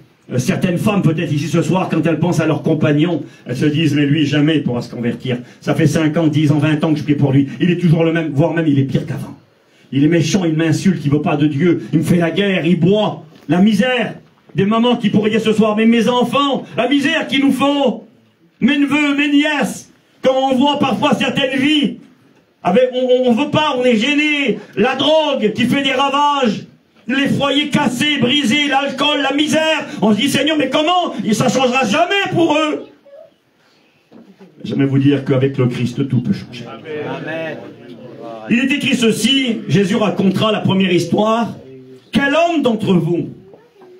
femmes, peut-être ici ce soir, quand elles pensent à leur compagnon, elles se disent, mais lui, jamais il pourra se convertir. Ça fait 5 ans, 10 ans, 20 ans que je prie pour lui. Il est toujours le même, voire même il est pire qu'avant. Il est méchant, il m'insulte, il ne veut pas de Dieu. Il me fait la guerre, il boit. La misère. Des mamans qui pourraient dire ce soir, mais mes enfants, la misère qu'il nous faut. Mes neveux, mes nièces. Quand on voit parfois certaines vies, on veut pas, on est gêné. La drogue qui fait des ravages. Les foyers cassés, brisés, l'alcool, la misère. On se dit, Seigneur, mais comment? Et ça ne changera jamais pour eux. J'aimerais vous dire qu'avec le Christ, tout peut changer. Amen. Il est écrit ceci, Jésus racontera la première histoire. Quel homme d'entre vous,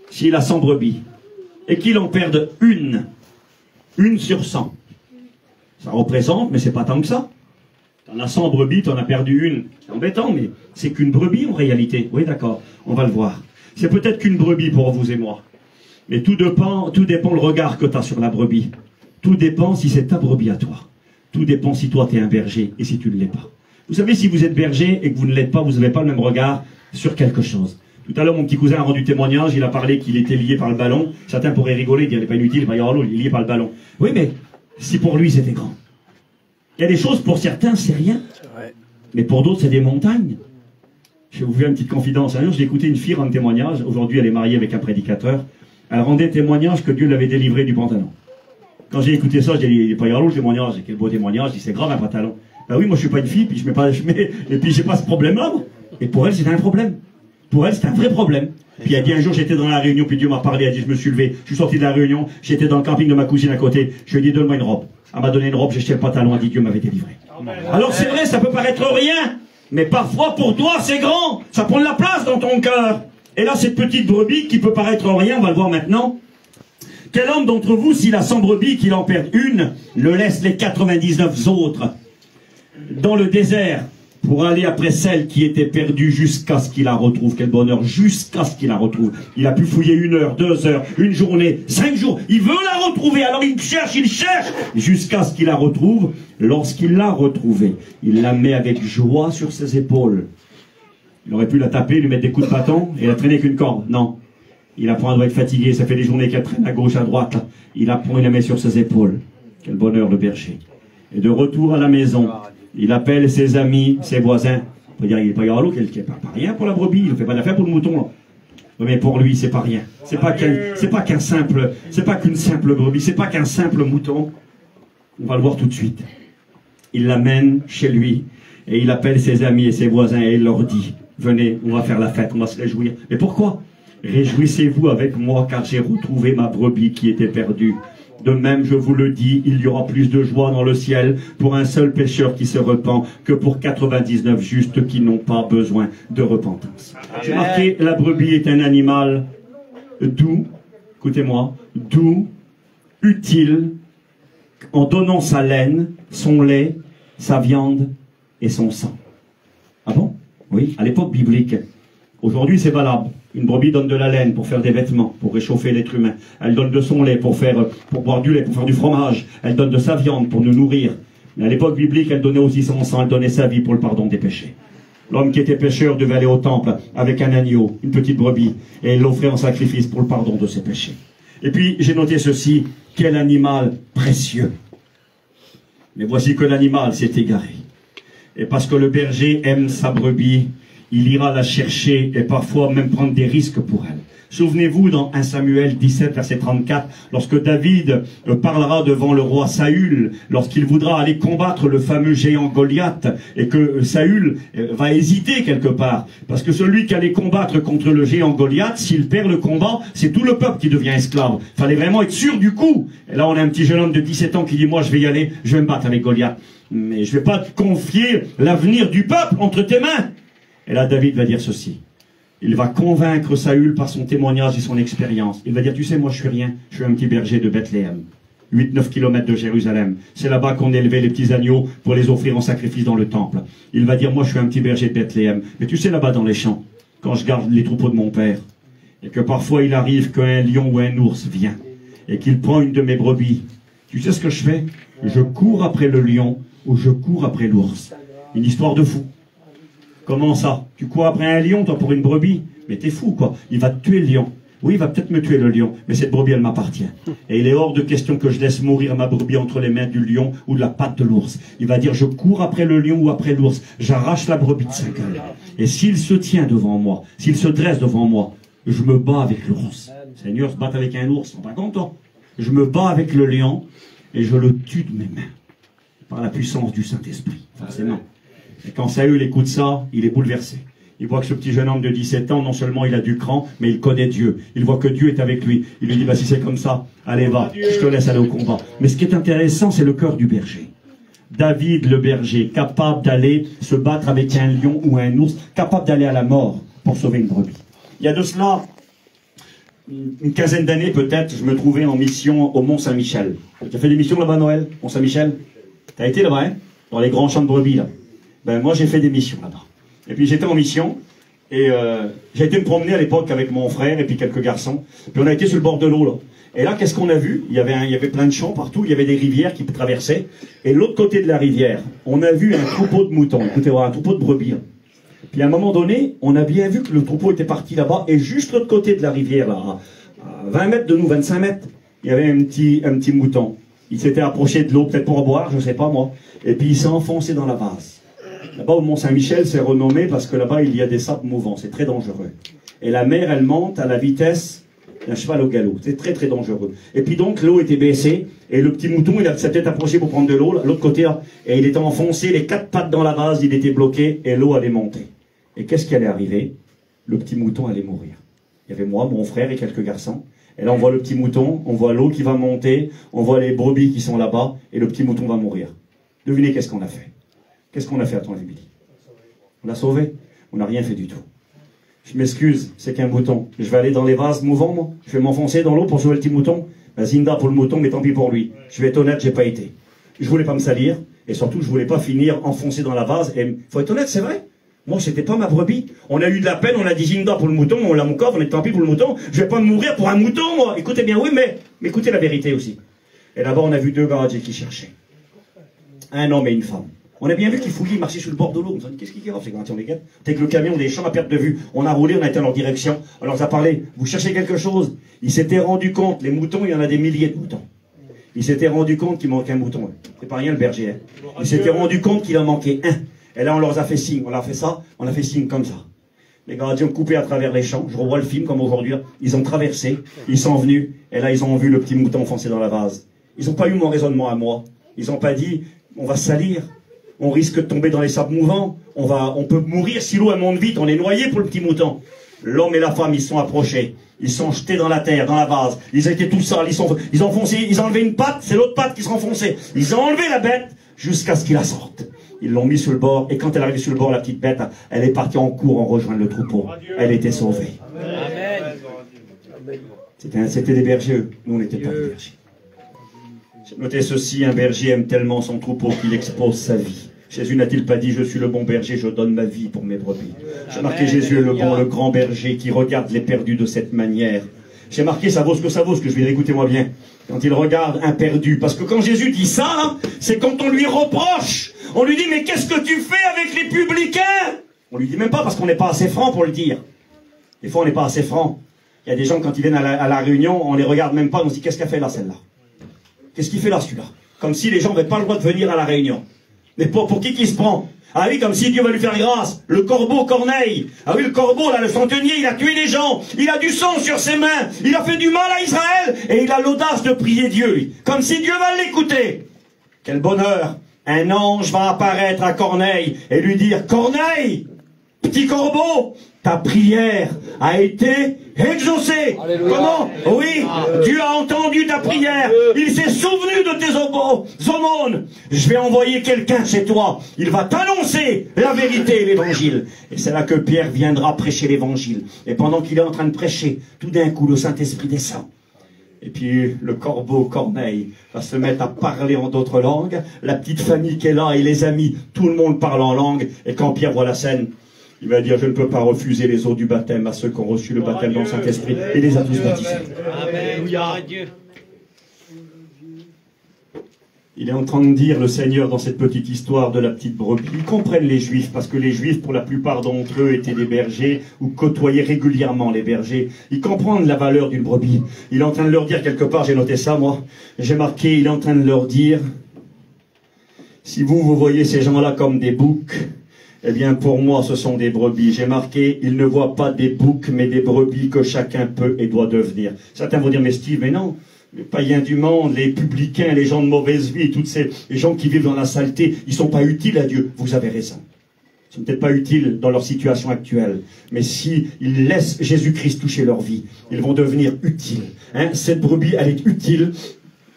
s'il a 100 brebis, et qu'il en perde une sur 100, ça représente, mais c'est pas tant que ça. T'en as 100 brebis, t'en as perdu une. C'est embêtant, mais c'est qu'une brebis en réalité. Oui, d'accord, on va le voir. C'est peut-être qu'une brebis pour vous et moi. Mais tout dépend le regard que tu as sur la brebis. Tout dépend si c'est ta brebis à toi. Tout dépend si toi tu es un berger et si tu ne l'es pas. Vous savez, si vous êtes berger et que vous ne l'êtes pas, vous n'avez pas le même regard sur quelque chose. Tout à l'heure, mon petit cousin a rendu témoignage, il a parlé qu'il était lié par le ballon. Certains pourraient rigoler, dire, il n'est pas inutile, il va y avoir l'eau, il est lié par le ballon. Oui, mais si pour lui c'était grand. Il y a des choses, pour certains, c'est rien. Mais pour d'autres, c'est des montagnes. Je vais vous faire une petite confidence. Un jour, j'ai écouté une fille rendre témoignage. Aujourd'hui, elle est mariée avec un prédicateur. Elle rendait témoignage que Dieu l'avait délivré du pantalon. Quand j'ai écouté ça, j'ai dit, il n'est pas y avoir le témoignage. Quel beau témoignage. Je dis, c'est grave un pantalon. Ben oui, moi, je suis pas une fille, puis je mets pas, et puis j'ai pas ce problème-là. Et pour elle, c'était un problème. Pour elle, c'était un vrai problème. Puis elle dit, un jour, j'étais dans la réunion, puis Dieu m'a parlé, elle dit, je me suis levé, je suis sorti de la réunion, j'étais dans le camping de ma cousine à côté. Je lui ai dit, donne-moi une robe. Elle m'a donné une robe, j'ai jeté le pantalon, elle dit, Dieu m'avait délivré. Alors c'est vrai, ça peut paraître rien, mais parfois pour toi, c'est grand. Ça prend de la place dans ton cœur. Et là, cette petite brebis qui peut paraître rien, on va le voir maintenant. Quel homme d'entre vous, s'il a 100 brebis, qu'il en perd une, ne laisse les 99 autres dans le désert pour aller après celle qui était perdue jusqu'à ce qu'il la retrouve. Quel bonheur, jusqu'à ce qu'il la retrouve. Il a pu fouiller 1 heure, 2 heures, une journée, 5 jours. Il veut la retrouver, alors il cherche, jusqu'à ce qu'il la retrouve. Lorsqu'il l'a retrouvée, il la met avec joie sur ses épaules. Il aurait pu la taper, lui mettre des coups de bâton et la traîner avec une corde. Non. Il apprend à doit être fatigué, ça fait des journées qu'elle traîne à gauche, à droite. Là. Il apprend, il la met sur ses épaules. Quel bonheur, le berger. Et de retour à la maison, il appelle ses amis, ses voisins. On peut dire, il n'est pas l'eau, qui n'est pas rien pour la brebis, il ne fait pas d'affaire pour le mouton. Là. Mais pour lui, c'est pas rien. C'est pas qu'une simple brebis, c'est pas qu'un simple mouton. On va le voir tout de suite. Il l'amène chez lui et il appelle ses amis et ses voisins et il leur dit, venez, on va faire la fête, on va se réjouir. Mais pourquoi? Réjouissez-vous avec moi car j'ai retrouvé ma brebis qui était perdue. De même, je vous le dis, il y aura plus de joie dans le ciel pour un seul pécheur qui se repent que pour 99 justes qui n'ont pas besoin de repentance. J'ai marqué, la brebis est un animal doux, écoutez-moi, doux, utile, en donnant sa laine, son lait, sa viande et son sang. Ah bon? Oui, à l'époque biblique. Aujourd'hui, c'est valable. Une brebis donne de la laine pour faire des vêtements, pour réchauffer l'être humain. Elle donne de son lait pour boire du lait, pour faire du fromage. Elle donne de sa viande pour nous nourrir. Mais à l'époque biblique, elle donnait aussi son sang, elle donnait sa vie pour le pardon des péchés. L'homme qui était pécheur devait aller au temple avec un agneau, une petite brebis, et il l'offrait en sacrifice pour le pardon de ses péchés. Et puis, j'ai noté ceci, quel animal précieux. Mais voici que l'animal s'est égaré. Et parce que le berger aime sa brebis, il ira la chercher et parfois même prendre des risques pour elle. Souvenez-vous dans 1 Samuel 17, verset 34, lorsque David parlera devant le roi Saül, lorsqu'il voudra aller combattre le fameux géant Goliath, et que Saül va hésiter quelque part, parce que celui qui allait combattre contre le géant Goliath, s'il perd le combat, c'est tout le peuple qui devient esclave. Il fallait vraiment être sûr du coup. Et là, on a un petit jeune homme de 17 ans qui dit, moi je vais y aller, je vais me battre avec Goliath. Mais je ne vais pas te confier l'avenir du peuple entre tes mains. Et là, David va dire ceci. Il va convaincre Saül par son témoignage et son expérience. Il va dire, tu sais, moi je suis rien, je suis un petit berger de Bethléem. 8-9 kilomètres de Jérusalem. C'est là-bas qu'on élevait les petits agneaux pour les offrir en sacrifice dans le temple. Il va dire, moi je suis un petit berger de Bethléem. Mais tu sais, là-bas dans les champs, quand je garde les troupeaux de mon père, et que parfois il arrive qu'un lion ou un ours vient, et qu'il prend une de mes brebis, tu sais ce que je fais? Je cours après le lion, ou je cours après l'ours. Une histoire de fou. Comment ça? Tu cours après un lion, toi, pour une brebis? Mais t'es fou, quoi. Il va te tuer le lion. Oui, il va peut-être me tuer le lion, mais cette brebis, elle m'appartient. Et il est hors de question que je laisse mourir ma brebis entre les mains du lion ou de la patte de l'ours. Il va dire, je cours après le lion ou après l'ours. J'arrache la brebis de sa gueule. Et s'il se tient devant moi, s'il se dresse devant moi, je me bats avec l'ours. Seigneur, se battre avec un ours, on pas content. Je me bats avec le lion et je le tue de mes mains. Par la puissance du Saint-Esprit, forcément. Et quand Saül écoute ça, il est bouleversé. Il voit que ce petit jeune homme de 17 ans, non seulement il a du cran, mais il connaît Dieu. Il voit que Dieu est avec lui. Il lui dit, bah, si c'est comme ça, allez va, je te laisse aller au combat. Mais ce qui est intéressant, c'est le cœur du berger. David le berger, capable d'aller se battre avec un lion ou un ours, capable d'aller à la mort pour sauver une brebis. Il y a de cela une quinzaine d'années peut-être, je me trouvais en mission au Mont-Saint-Michel. Tu as fait des missions là-bas, Noël, Mont-Saint-Michel? Tu as été là-bas, hein? Dans les grands champs de brebis, là. Ben, moi, j'ai fait des missions là-bas. Et puis, j'étais en mission, et j'ai été me promener à l'époque avec mon frère et puis quelques garçons. Puis, on a été sur le bord de l'eau, là. Et là, qu'est-ce qu'on a vu? Il y avait plein de champs partout, il y avait des rivières qui traversaient. Et de l'autre côté de la rivière, on a vu un troupeau de moutons. Écoutez, voilà, un troupeau de brebis, là. Puis à un moment donné, on a bien vu que le troupeau était parti là-bas, et juste de l'autre côté de la rivière, là, à 20 mètres de nous, 25 mètres, il y avait un petit mouton. Il s'était approché de l'eau, peut-être pour boire, je sais pas moi, et puis il s'est enfoncé dans la vase. Là-bas au Mont-Saint-Michel, c'est renommé parce que là-bas, il y a des sables mouvants, c'est très dangereux. Et la mer, elle monte à la vitesse d'un cheval au galop, c'est très très dangereux. Et puis donc, l'eau était baissée, et le petit mouton, il s'était approché pour prendre de l'eau, l'autre côté, là, et il était enfoncé, les 4 pattes dans la vase, il était bloqué, et l'eau allait monter. Et qu'est-ce qui allait arriver? Le petit mouton allait mourir. Il y avait moi, mon frère et quelques garçons. Et là, on voit le petit mouton, on voit l'eau qui va monter, on voit les brebis qui sont là-bas, et le petit mouton va mourir. Devinez qu'est-ce qu'on a fait? Qu'est-ce qu'on a fait à ton avis, Billy? On l'a sauvé? On n'a rien fait du tout. Je m'excuse, c'est qu'un mouton. Je vais aller dans les vases mouvants, moi? Je vais m'enfoncer dans l'eau pour sauver le petit mouton? Ben, Zinda pour le mouton, mais tant pis pour lui. Je vais être honnête, j'ai pas été. Je voulais pas me salir, et surtout, je voulais pas finir enfoncé dans la vase, et faut être honnête, c'est vrai. Moi, c'était pas ma brebis. On a eu de la peine, on a dit Zinda pour le mouton, on l'a mon corps, on est tant pis pour le mouton. Je vais pas mourir pour un mouton, moi. Écoutez bien, oui, mais écoutez la vérité aussi. Et là-bas, on a vu 2 garages qui cherchaient. Un homme et une femme. On a bien vu qu'ils fouillaient, ils marchaient sur le bord de l'eau. On s'est dit, qu'est-ce qu'ils font, ces gars, on les guette? Dès que le camion, des champs à perte de vue. On a roulé, on a été en leur direction. On leur a parlé, vous cherchez quelque chose? Ils s'étaient rendus compte, les moutons, il y en a des milliers de moutons. Ils s'étaient rendus compte qu'il manquait un mouton. C'est pas rien le berger, hein. Ils s'étaient rendus compte qu'il en manquait un. Et là, on leur a fait signe. On leur a fait ça, on a fait signe comme ça. Les gardiens ont coupé à travers les champs. Je revois le film comme aujourd'hui. Ils ont traversé, ils sont venus, et là, ils ont vu le petit mouton enfoncé dans la vase. Ils n'ont pas eu mon raisonnement à moi. Ils n'ont pas dit, on va se salir, on risque de tomber dans les sables mouvants, on peut mourir si l'eau monte vite, on est noyé pour le petit mouton. L'homme et la femme, ils se sont approchés. Ils sont jetés dans la terre, dans la vase. Ils étaient tout sales. Ils ont foncé, ils ont enlevé une patte, c'est l'autre patte qui se renfonçait. Ils ont enlevé la bête jusqu'à ce qu'il la sorte. Ils l'ont mis sur le bord, et quand elle est arrivée sur le bord, la petite bête, elle est partie en cours en rejoindre le troupeau. Elle était sauvée. C'était des bergers, nous on n'était pas des bergers. Notez ceci, un berger aime tellement son troupeau qu'il expose sa vie. Jésus n'a-t-il pas dit, je suis le bon berger, je donne ma vie pour mes brebis. J'ai marqué Jésus est le bon, le grand berger qui regarde les perdus de cette manière. J'ai marqué, ça vaut ce que je vais dire, écoutez-moi bien. Quand il regarde un perdu, parce que quand Jésus dit ça, c'est quand on lui reproche. On lui dit, mais qu'est-ce que tu fais avec les publicains? On lui dit même pas parce qu'on n'est pas assez franc pour le dire. Des fois, on n'est pas assez franc. Il y a des gens, quand ils viennent à la réunion, on les regarde même pas, on se dit, qu'est-ce qu'elle fait là, celle-là? Qu'est-ce qu'il fait là, celui-là? Comme si les gens n'avaient pas le droit de venir à la réunion. Mais pour qui se prend? Ah oui, comme si Dieu va lui faire grâce. Le corbeau Corneille. Ah oui, le corbeau, là, le centenier, il a tué des gens. Il a du sang sur ses mains. Il a fait du mal à Israël. Et il a l'audace de prier Dieu, lui. Comme si Dieu va l'écouter. Quel bonheur. Un ange va apparaître à Corneille et lui dire, Corneille, petit corbeau, ta prière a été exaucée. Alléluia. Comment? Oui, Dieu a entendu ta prière. Il s'est souvenu de tes aumônes. Je vais envoyer quelqu'un chez toi. Il va t'annoncer la vérité et l'évangile. Et c'est là que Pierre viendra prêcher l'évangile. Et pendant qu'il est en train de prêcher, tout d'un coup, le Saint-Esprit descend. Et puis le corbeau Corneille va se mettre à parler en d'autres langues. La petite famille qui est là et les amis, tout le monde parle en langue. Et quand Pierre voit la scène, il va dire, je ne peux pas refuser les eaux du baptême à ceux qui ont reçu le baptême dans le Saint-Esprit. Et les a tous baptisés. Amen. Il est en train de dire, le Seigneur, dans cette petite histoire de la petite brebis, ils comprennent les Juifs, parce que les Juifs, pour la plupart d'entre eux, étaient des bergers, ou côtoyaient régulièrement les bergers. Ils comprennent la valeur d'une brebis. Il est en train de leur dire, quelque part, j'ai noté ça, moi, j'ai marqué, il est en train de leur dire, si vous voyez ces gens-là comme des boucs, eh bien, pour moi, ce sont des brebis. J'ai marqué, ils ne voient pas des boucs, mais des brebis que chacun peut et doit devenir. Certains vont dire, mais Steve, mais non. Les païens du monde, les publicains, les gens de mauvaise vie, les gens qui vivent dans la saleté, ils sont pas utiles à Dieu. Vous avez raison. Ils sont peut-être pas utiles dans leur situation actuelle. Mais si ils laissent Jésus-Christ toucher leur vie, ils vont devenir utiles. Hein? Cette brebis, elle est utile.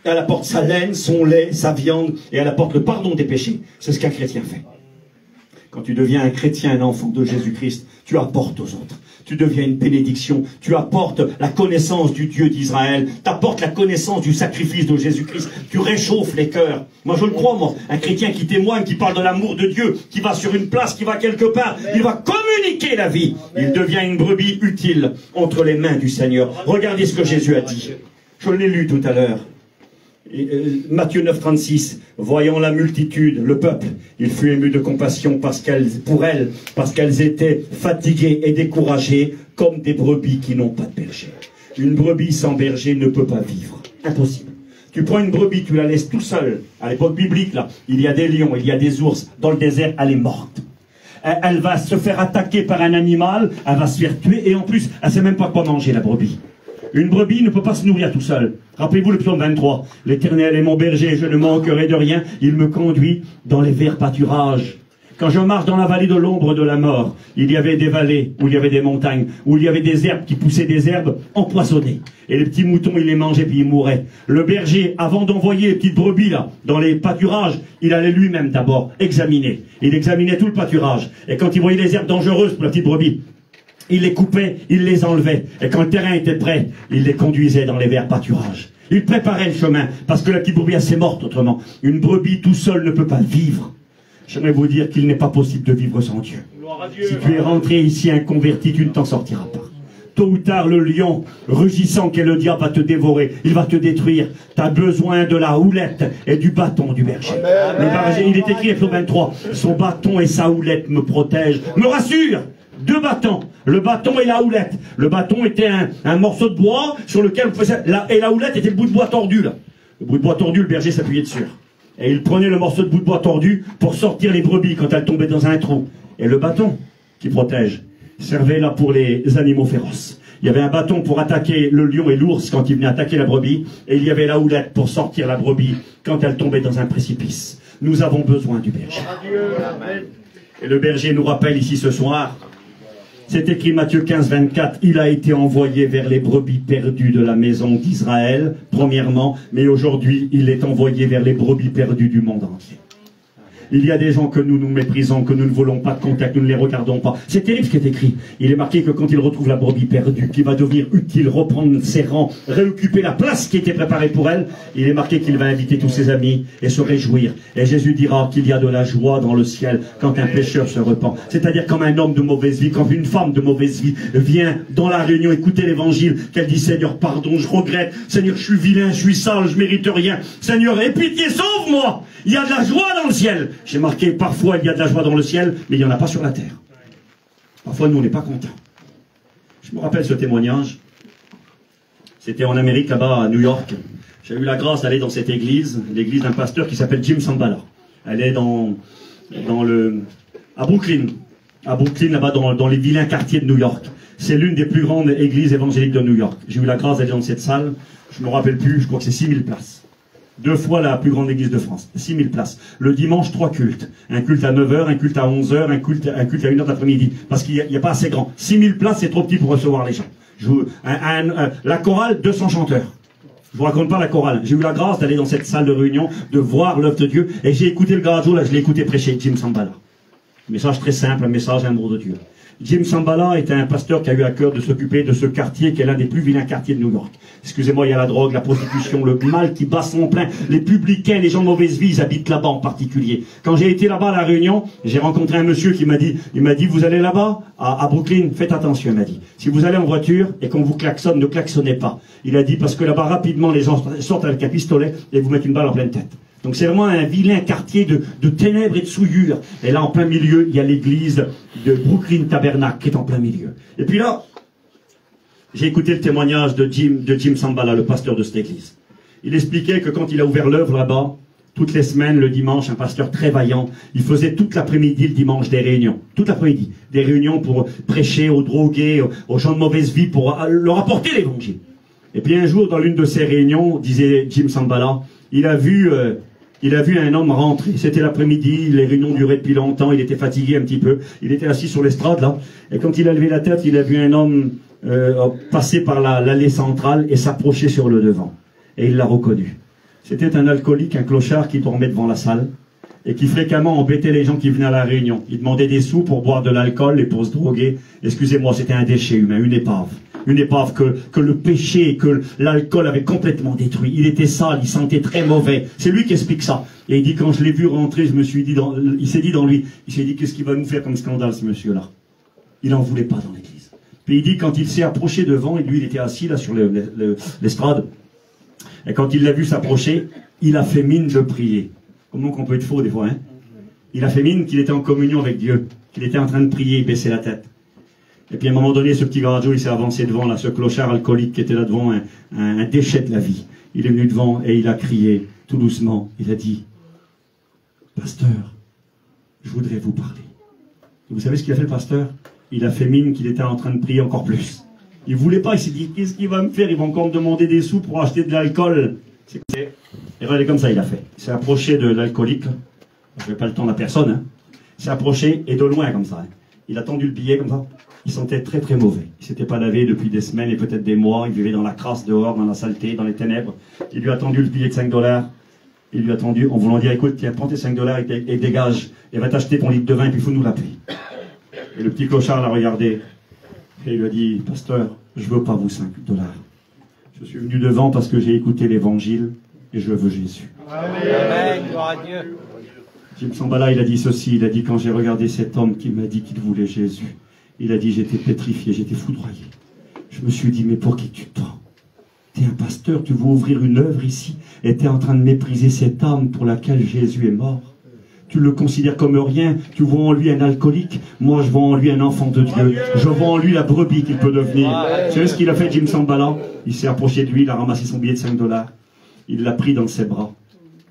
Elle apporte sa laine, son lait, sa viande, et elle apporte le pardon des péchés. C'est ce qu'un chrétien fait. Quand tu deviens un chrétien, un enfant de Jésus-Christ, tu apportes aux autres. tu deviens une bénédiction. Tu apportes la connaissance du Dieu d'Israël, tu apportes la connaissance du sacrifice de Jésus-Christ, tu réchauffes les cœurs. Moi je le crois, moi, un chrétien qui témoigne, qui parle de l'amour de Dieu, qui va sur une place, qui va quelque part, il va communiquer la vie. Il devient une brebis utile entre les mains du Seigneur. Regardez ce que Jésus a dit. Je l'ai lu tout à l'heure. Matthieu 9, 36, voyant la multitude, le peuple, il fut ému de compassion parce qu'elles étaient fatiguées et découragées comme des brebis qui n'ont pas de berger. Une brebis sans berger ne peut pas vivre. Impossible. Tu prends une brebis, tu la laisses tout seul. À l'époque biblique, là, il y a des lions, il y a des ours. Dans le désert, elle est morte. Elle va se faire attaquer par un animal, elle va se faire tuer, et en plus, elle ne sait même pas quoi manger, la brebis. Une brebis ne peut pas se nourrir tout seul. Rappelez-vous le psaume 23. L'Éternel est mon berger, je ne manquerai de rien. Il me conduit dans les verts pâturages. Quand je marche dans la vallée de l'ombre de la mort, il y avait des vallées, où il y avait des montagnes, où il y avait des herbes qui poussaient des herbes empoisonnées. Et les petits moutons, ils les mangeaient puis ils mouraient. Le berger, avant d'envoyer les petites brebis là, dans les pâturages, il allait lui-même d'abord examiner. Il examinait tout le pâturage. Et quand il voyait les herbes dangereuses pour la petite brebis, il les coupait, il les enlevait. Et quand le terrain était prêt, il les conduisait dans les verts pâturages. Il préparait le chemin, parce que la petite brebis, elle s'est morte autrement. Une brebis tout seul ne peut pas vivre. J'aimerais vous dire qu'il n'est pas possible de vivre sans Dieu. Si tu es rentré ici inconverti, tu ne t'en sortiras pas. Tôt ou tard, le lion, rugissant qu'est le diable, va te dévorer. Il va te détruire. Tu as besoin de la houlette et du bâton du berger. Le berger, il est écrit, Psaume 23, son bâton et sa houlette me protègent, me rassurent. Deux bâtons, le bâton et la houlette. Le bâton était un morceau de bois sur lequel on faisait, et la houlette était le bout de bois tordu là. Le bout de bois tordu, le berger s'appuyait dessus. Et il prenait le morceau de bout de bois tordu pour sortir les brebis quand elles tombaient dans un trou. Et le bâton qui protège servait là pour les animaux féroces. Il y avait un bâton pour attaquer le lion et l'ours quand il venait attaquer la brebis, et il y avait la houlette pour sortir la brebis quand elle tombait dans un précipice. Nous avons besoin du berger. Et le berger nous rappelle ici ce soir, c'est écrit Matthieu 15, 24, il a été envoyé vers les brebis perdues de la maison d'Israël, premièrement, mais aujourd'hui, il est envoyé vers les brebis perdues du monde entier. Il y a des gens que nous méprisons, que nous ne voulons pas de contact, nous ne les regardons pas. C'est terrible ce qui est écrit. Il est marqué que quand il retrouve la brebis perdue, qui va devenir utile, reprendre ses rangs, réoccuper la place qui était préparée pour elle, il est marqué qu'il va inviter tous ses amis et se réjouir. Et Jésus dira qu'il y a de la joie dans le ciel quand un pécheur se repent. C'est-à-dire quand un homme de mauvaise vie, quand une femme de mauvaise vie vient dans la réunion écouter l'évangile, qu'elle dit Seigneur, pardon, je regrette, Seigneur, je suis vilain, je suis sale, je mérite rien. Seigneur, aie pitié, sauve-moi. Il y a de la joie dans le ciel. J'ai marqué, parfois il y a de la joie dans le ciel, mais il n'y en a pas sur la terre. Parfois nous on n'est pas contents. Je me rappelle ce témoignage. C'était en Amérique, là-bas, à New York. J'ai eu la grâce d'aller dans cette église, l'église d'un pasteur qui s'appelle Jim Sambala. Elle est à Brooklyn. À Brooklyn, là-bas, dans les vilains quartiers de New York. C'est l'une des plus grandes églises évangéliques de New York. J'ai eu la grâce d'aller dans cette salle. Je ne me rappelle plus, je crois que c'est 6000 places. 2 fois la plus grande église de France, 6000 places. Le dimanche, 3 cultes. Un culte à 9h, un culte à 11h, un culte à 1h de l'après-midi. Parce qu'il n'y a pas assez grand. 6000 places, c'est trop petit pour recevoir les gens. La chorale, 200 chanteurs. Je vous raconte pas la chorale. J'ai eu la grâce d'aller dans cette salle de réunion, de voir l'œuvre de Dieu. Et j'ai écouté le garage, là, je l'ai écouté prêcher, Jim Sambala. Un message très simple, un message, un amour de Dieu. Jim Sambala était un pasteur qui a eu à cœur de s'occuper de ce quartier qui est l'un des plus vilains quartiers de New York. Excusez-moi, il y a la drogue, la prostitution, le mal qui bat son plein. Les publicains, les gens de mauvaise vie, ils habitent là-bas en particulier. Quand j'ai été là-bas à la Réunion, j'ai rencontré un monsieur qui m'a dit, vous allez là-bas, à Brooklyn, faites attention, il m'a dit. Si vous allez en voiture et qu'on vous klaxonne, ne klaxonnez pas. Il a dit, parce que là-bas, rapidement, les gens sortent avec un pistolet et vous mettent une balle en pleine tête. Donc c'est vraiment un vilain quartier de ténèbres et de souillure. Et là, en plein milieu, il y a l'église de Brooklyn Tabernacle qui est en plein milieu. Et puis là, j'ai écouté le témoignage de Jim Sambala, le pasteur de cette église. Il expliquait que quand il a ouvert l'œuvre là-bas, toutes les semaines, le dimanche, un pasteur très vaillant, il faisait toute l'après-midi, le dimanche, des réunions. Toute l'après-midi. Des réunions pour prêcher aux drogués, aux gens de mauvaise vie, pour leur apporter l'évangile. Et puis un jour, dans l'une de ces réunions, disait Jim Sambala, il a vu un homme rentrer. C'était l'après-midi, les réunions duraient depuis longtemps, il était fatigué un petit peu. Il était assis sur l'estrade, là. Et quand il a levé la tête, il a vu un homme passer par l'allée centrale et s'approcher sur le devant. Et il l'a reconnu. C'était un alcoolique, un clochard qui dormait devant la salle. et qui fréquemment embêtait les gens qui venaient à la réunion. Il demandait des sous pour boire de l'alcool et pour se droguer. Excusez-moi, c'était un déchet humain, une épave. Une épave que le péché, que l'alcool avait complètement détruit. Il était sale, il sentait très mauvais. C'est lui qui explique ça. Et il dit, quand je l'ai vu rentrer, il s'est dit dans lui, il s'est dit, qu'est-ce qu'il va nous faire comme scandale, ce monsieur-là? Il n'en voulait pas dans l'église. Puis il dit, quand il s'est approché devant, et lui, il était assis là sur l'estrade, et quand il l'a vu s'approcher, il a fait mine de prier. Comment qu'on peut être faux des fois, hein? Il a fait mine qu'il était en communion avec Dieu, qu'il était en train de prier, il baissait la tête. Et puis à un moment donné, ce petit garageau, il s'est avancé devant, là, ce clochard alcoolique qui était là devant, un déchet de la vie. Il est venu devant et il a crié, tout doucement, il a dit, pasteur, je voudrais vous parler. Et vous savez ce qu'il a fait le pasteur? Il a fait mine qu'il était en train de prier encore plus. Il voulait pas, il s'est dit, qu'est-ce qu'il va me faire? Il va encore me demander des sous pour acheter de l'alcool. Et regardez comme ça, il a fait. Il s'est approché de l'alcoolique. Je n'ai pas le temps de la personne. Hein. Il s'est approché et de loin comme ça. Hein. Il a tendu le billet comme ça. Il sentait très très mauvais. Il s'était pas lavé depuis des semaines et peut-être des mois. Il vivait dans la crasse dehors, dans la saleté, dans les ténèbres. Il lui a tendu le billet de 5 $. Il lui a tendu en voulant dire, écoute, tiens, prends tes 5 $ et dégage. Et va t'acheter ton litre de vin et puis fous-nous la paix. Et le petit clochard l'a regardé. Et il lui a dit, pasteur, je veux pas vos 5 $. Je suis venu devant parce que j'ai écouté l'évangile et je veux Jésus. Amen. Gloire à Dieu. Jim Sambala, il a dit ceci, il a dit, quand j'ai regardé cet homme qui m'a dit qu'il voulait Jésus, il a dit, j'étais pétrifié, j'étais foudroyé. Je me suis dit, mais pour qui tu te prends? T'es un pasteur, tu veux ouvrir une œuvre ici, et t'es en train de mépriser cette âme pour laquelle Jésus est mort. Tu le considères comme rien, tu vois en lui un alcoolique, moi je vois en lui un enfant de Dieu, je vois en lui la brebis qu'il peut devenir. Vous savez ce qu'il a fait, Jim Sambala? Il s'est approché de lui, il a ramassé son billet de 5 $, il l'a pris dans ses bras.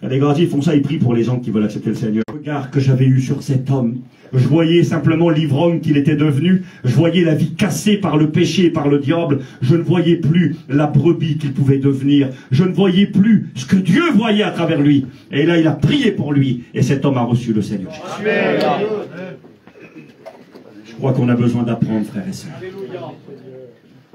Les grands-ils font ça, ils prient pour les gens qui veulent accepter le Seigneur. Le regard que j'avais eu sur cet homme, je voyais simplement l'ivrogne qu'il était devenu, je voyais la vie cassée par le péché et par le diable, je ne voyais plus la brebis qu'il pouvait devenir, je ne voyais plus ce que Dieu voyait à travers lui. Et là, il a prié pour lui, et cet homme a reçu le Seigneur. Amen. Je crois qu'on a besoin d'apprendre, frères et sœurs.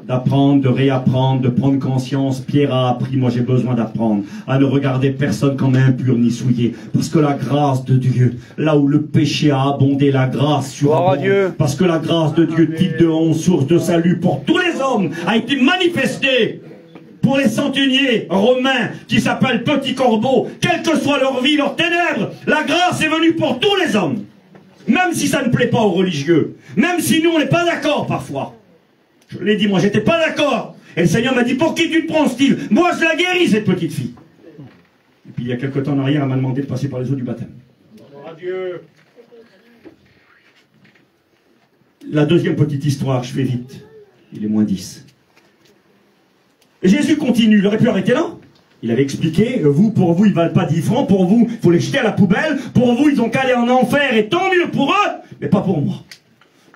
D'apprendre, de réapprendre, de prendre conscience. Pierre a appris, moi j'ai besoin d'apprendre à ne regarder personne comme impur ni souillé. Parce que la grâce de Dieu, là où le péché a abondé, la grâce surabonde. Parce que la grâce de Dieu, type de 11, source de salut pour tous les hommes, a été manifestée pour les centeniers romains qui s'appellent petits corbeaux. Quelle que soit leur vie, leurs ténèbres, la grâce est venue pour tous les hommes. Même si ça ne plaît pas aux religieux. Même si nous on n'est pas d'accord parfois. Je l'ai dit, moi, j'étais pas d'accord. Et le Seigneur m'a dit, pour qui tu te prends, Steve? Moi, je la guéris, cette petite fille. Et puis, il y a quelque temps en arrière, elle m'a demandé de passer par les eaux du baptême. Adieu. La deuxième petite histoire, je fais vite. Il est moins 10. Et Jésus continue, il aurait pu arrêter là. Il avait expliqué, vous, pour vous, ils valent pas 10 francs, pour vous, il faut les jeter à la poubelle, pour vous, ils ont qu'à aller en enfer, et tant mieux pour eux, mais pas pour moi.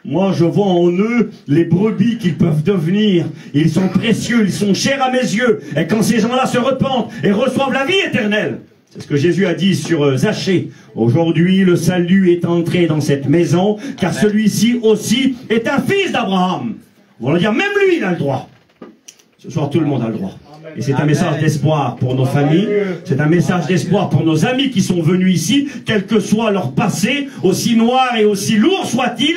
Moi, je vois en eux les brebis qu'ils peuvent devenir. Ils sont précieux, ils sont chers à mes yeux. Et quand ces gens-là se repentent et reçoivent la vie éternelle, c'est ce que Jésus a dit sur Zachée. Aujourd'hui, le salut est entré dans cette maison, car celui-ci aussi est un fils d'Abraham. On va dire, même lui, il a le droit. Ce soir, tout le monde a le droit. Et c'est un message d'espoir pour nos familles, c'est un message d'espoir pour nos amis qui sont venus ici, quel que soit leur passé, aussi noir et aussi lourd soit-il.